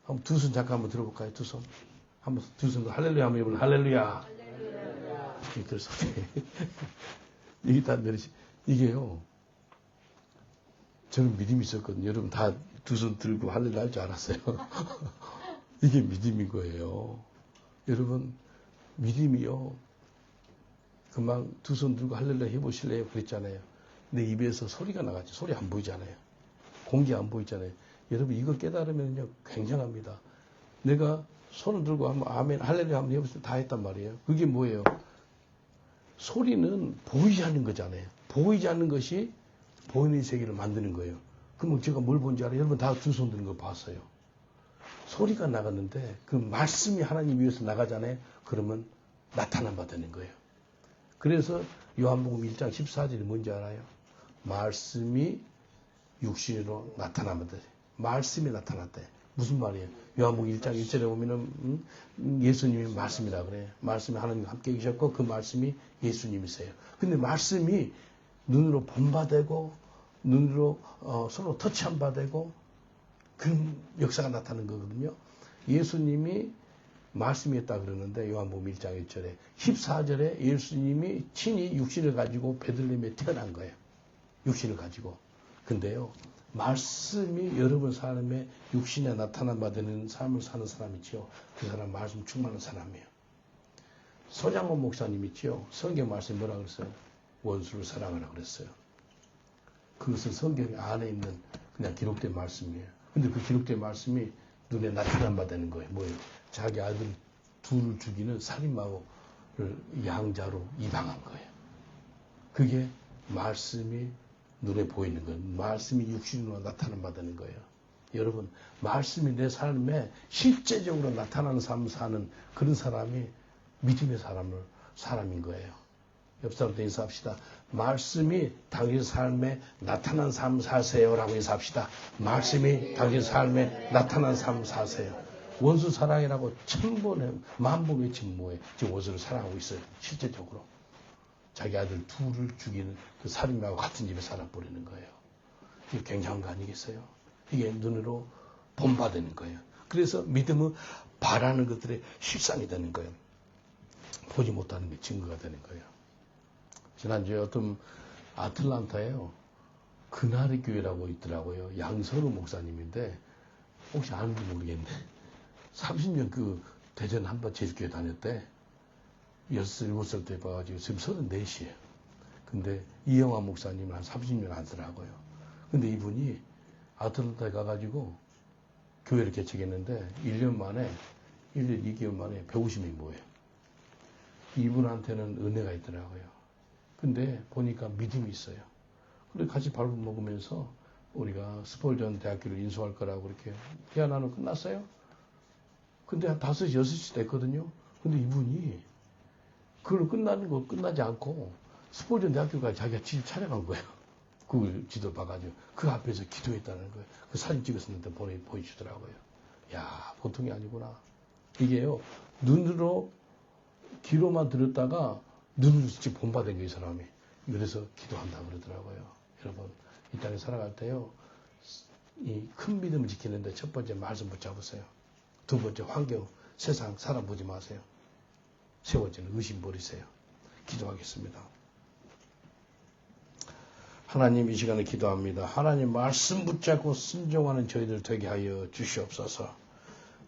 A: 한번 두 손 잠깐 한번 들어볼까요? 두 손. 한번 두 손 할렐루야 한번 해볼래요. 할렐루야. 그래서 이게 다 내리시. 이게요. 저는 믿음이 있었거든요. 여러분 다 두 손 들고 할렐루야 할 줄 알았어요. 이게 믿음인 거예요. 여러분, 믿음이요. 금방 두 손 들고 할렐루야 해보실래요? 그랬잖아요. 내 입에서 소리가 나갔죠. 소리 안 보이잖아요. 공기 안 보이잖아요. 여러분 이거 깨달으면요 굉장합니다. 내가 손을 들고 한번 아멘 할렐루야 한번 해보실 때 다 했단 말이에요. 그게 뭐예요? 소리는 보이지 않는 거잖아요. 보이지 않는 것이 보이는 세계를 만드는 거예요. 그러면 제가 뭘 본지 알아요? 여러분 다 두 손 드는 거 봤어요. 소리가 나갔는데 그 말씀이 하나님 위해서 나가잖아요. 그러면 나타남 받는 거예요. 그래서 요한복음 1장 14절이 뭔지 알아요? 말씀이 육신으로 나타나면 말씀이 나타났대. 무슨 말이에요? 요한복음 1장 1절에 보면은 예수님이 말씀이라 그래요. 말씀이 하나님과 함께 계셨고 그 말씀이 예수님이세요. 근데 말씀이 눈으로 본바되고 눈으로 서로 터치한 바되고 그런 역사가 나타나는 거거든요. 예수님이 말씀이었다 그러는데 요한복음 1장 1절에 14절에 예수님이 친히 육신을 가지고 베들레헴에 태어난 거예요. 육신을 가지고. 근데요. 말씀이 여러분 삶에 육신에 나타난 바되는 삶을 사는 사람이지요. 그 사람 말씀 충만한 사람이에요. 손양원 목사님 있지요. 성경 말씀이 뭐라 그랬어요? 원수를 사랑하라 그랬어요. 그것은 성경 안에 있는 그냥 기록된 말씀이에요. 근데 그 기록된 말씀이 눈에 나타난 바 되는 거예요. 뭐예요? 자기 아들 둘을 죽이는 살인마를 양자로 입양한 거예요. 그게 말씀이 눈에 보이는 거예요. 말씀이 육신으로 나타난 바 되는 거예요. 여러분, 말씀이 내 삶에 실제적으로 나타나는 삶을 사는 그런 사람이 믿음의 사람인 거예요. 옆 사람한테 인사합시다. 말씀이 당신 삶에 나타난 삶 사세요라고 인사합시다. 말씀이 당신 삶에 나타난 삶 사세요. 원수 사랑이라고 1000번, 10,000번 외치면 뭐예요? 지금 원수를 사랑하고 있어요. 실제적으로. 자기 아들 둘을 죽이는 그 살인마와 같은 집에 살아버리는 거예요. 이게 굉장한 거 아니겠어요? 이게 눈으로 본받는 거예요. 그래서 믿음은 바라는 것들의 실상이 되는 거예요. 보지 못하는 게 증거가 되는 거예요. 지난주에 어떤 아틀란타에요. 그날의 교회라고 있더라고요. 양선우 목사님인데 혹시 아는지 모르겠네. 30년 그 대전 한번 제주교회 다녔대. 6살, 7살 때 봐가지고 지금 34이에요. 근데 이영환 목사님은 한 30년 하더라고요. 근데 이분이 아틀란타에 가가지고 교회를 개척했는데 1년 2개월 만에 150명이 모여요. 이분한테는 은혜가 있더라고요. 근데 보니까 믿음이 있어요. 그래 같이 밥을 먹으면서 우리가 스폴전 대학교를 인수할 거라고 그렇게 대화 나누고 끝났어요. 근데 한 5시, 6시 됐거든요. 근데 이분이 그걸 끝나지 않고 스폴전 대학교까지 자기가 집 찾아간 거예요. 그 지도 봐가지고 그 앞에서 기도했다는 거예요. 그 사진 찍었는데 보여주더라고요. 야, 보통이 아니구나. 이게요, 눈으로 귀로만 들었다가 눈으로 직접 본받은 거예요, 이 사람이. 그래서 기도한다고 그러더라고요. 여러분, 이 땅에 살아갈 때요, 이 큰 믿음을 지키는데 첫 번째 말씀 붙잡으세요. 두 번째 환경, 세상, 사람 보지 마세요. 세 번째는 의심 버리세요. 기도하겠습니다. 하나님, 이 시간에 기도합니다. 하나님 말씀 붙잡고 순종하는 저희들 되게 하여 주시옵소서.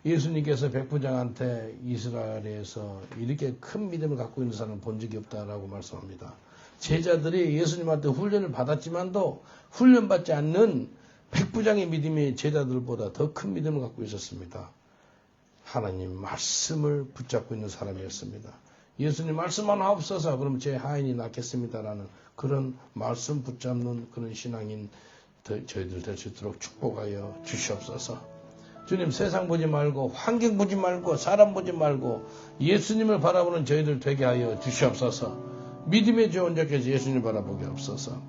A: 예수님께서 백부장한테 이스라엘에서 이렇게 큰 믿음을 갖고 있는 사람을 본 적이 없다라고 말씀합니다. 제자들이 예수님한테 훈련을 받았지만도 훈련받지 않는 백부장의 믿음이 제자들보다 더 큰 믿음을 갖고 있었습니다. 하나님 말씀을 붙잡고 있는 사람이었습니다. 예수님 말씀 하나 없어서 그럼 제 하인이 낫겠습니다라는 그런 말씀 붙잡는 그런 신앙인 저희들 될 수 있도록 축복하여 주시옵소서. 주님, 세상 보지 말고 환경 보지 말고 사람 보지 말고 예수님을 바라보는 저희들 되게 하여 주시옵소서. 믿음의 조언자께서 예수님을 바라보게 없어서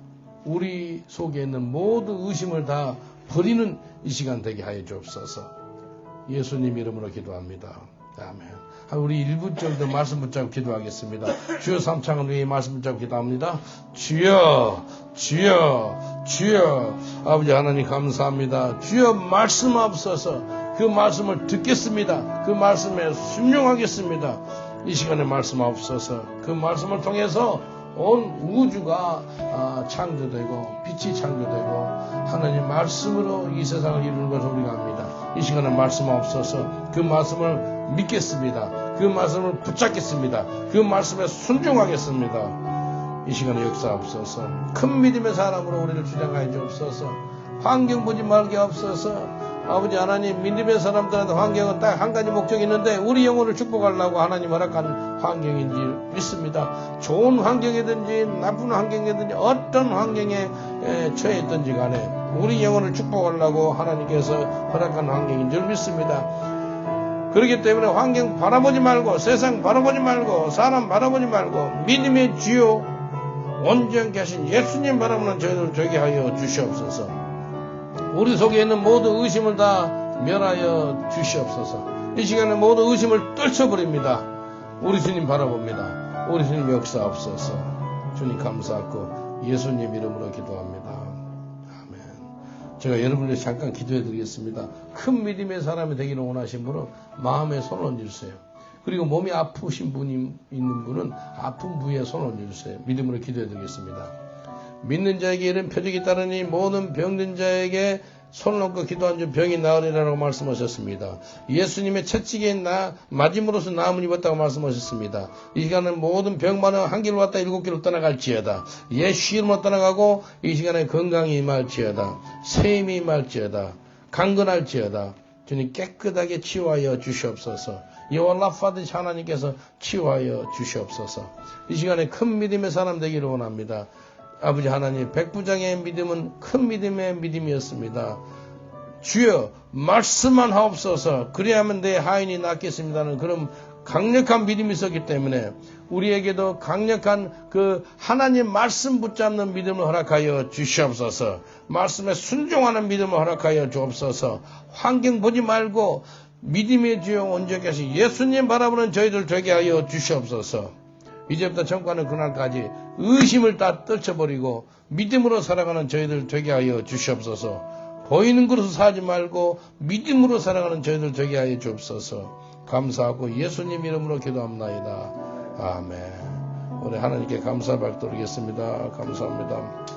A: 우리 속에 있는 모든 의심을 다 버리는 이 시간 되게 하여 주옵소서. 예수님 이름으로 기도합니다. 아멘. 우리 1분 정도 말씀 붙잡고 기도하겠습니다. 주여, 삼창을 위해 말씀 붙잡고 기도합니다. 주여, 주여, 주여. 아버지 하나님 감사합니다. 주여, 말씀하옵소서. 그 말씀을 듣겠습니다. 그 말씀에 순종하겠습니다. 이 시간에 말씀하옵소서. 그 말씀을 통해서 온 우주가 창조되고 빛이 창조되고 하나님 말씀으로 이 세상을 이루는 것을 우리가 합니다. 이 시간에 말씀하옵소서. 그 말씀을 믿겠습니다. 그 말씀을 붙잡겠습니다. 그 말씀에 순종하겠습니다. 이 시간에 역사하옵소서. 큰 믿음의 사람으로 우리를 주장하여 주옵소서. 환경 보지 말게 하옵소서. 아버지 하나님, 믿음의 사람들한테 환경은 딱 한 가지 목적이 있는데 우리 영혼을 축복하려고 하나님 허락한 환경인지 믿습니다. 좋은 환경이든지 나쁜 환경이든지 어떤 환경에 처해 있든지 간에 우리 영혼을 축복하려고 하나님께서 허락한 환경인 줄 믿습니다. 그렇기 때문에 환경 바라보지 말고, 세상 바라보지 말고, 사람 바라보지 말고, 믿음의 주요 온전케 하신 예수님 바라보는 저희들 되게 하여 주시옵소서. 우리 속에 있는 모든 의심을 다 멸하여 주시옵소서. 이 시간에 모든 의심을 떨쳐버립니다. 우리 주님 바라봅니다. 우리 주님 역사옵소서. 주님 감사하고 예수님 이름으로 기도합니다. 아멘. 제가 여러분들 잠깐 기도해 드리겠습니다. 큰 믿음의 사람이 되기를 원하신 분은 마음에 손을 얹으세요. 그리고 몸이 아프신 분이 있는 분은 아픈 부위에 손을 얹으세요. 믿음으로 기도해 드리겠습니다. 믿는 자에게 이런 표적이 따르니 모든 병든 자에게 손을 얹고 기도한 주 병이 나으리라고 말씀하셨습니다. 예수님의 채찍에 맞음으로써 나음을 입었다고 말씀하셨습니다. 이 시간은 모든 병만은 한 길로 왔다 7길로 떠나갈지어다. 예수 이름으로 떠나가고 이 시간에 건강이 임할지어다. 세임이 임할지어다. 강건할지어다. 주님 깨끗하게 치유하여 주시옵소서. 여호와 라파듯이 하나님께서 치유하여 주시옵소서. 이 시간에 큰 믿음의 사람 되기를 원합니다. 아버지 하나님, 백부장의 믿음은 큰 믿음의 믿음이었습니다. 주여 말씀만 하옵소서. 그래야만 내 하인이 낫겠습니다는 그런 강력한 믿음이 있었기 때문에 우리에게도 강력한 그 하나님 말씀 붙잡는 믿음을 허락하여 주시옵소서. 말씀에 순종하는 믿음을 허락하여 주옵소서. 환경 보지 말고 믿음의 주여 온전케 하신 예수님 바라보는 저희들 되게 하여 주시옵소서. 이제부터 전과는 그날까지 의심을 다 떨쳐버리고 믿음으로 살아가는 저희들 되게 하여 주시옵소서. 보이는 것으로 살지 말고 믿음으로 살아가는 저희들 되게 하여 주옵소서. 감사하고 예수님 이름으로 기도합나이다. 아멘. 우리 하나님께 감사 받도록 하겠습니다. 감사합니다.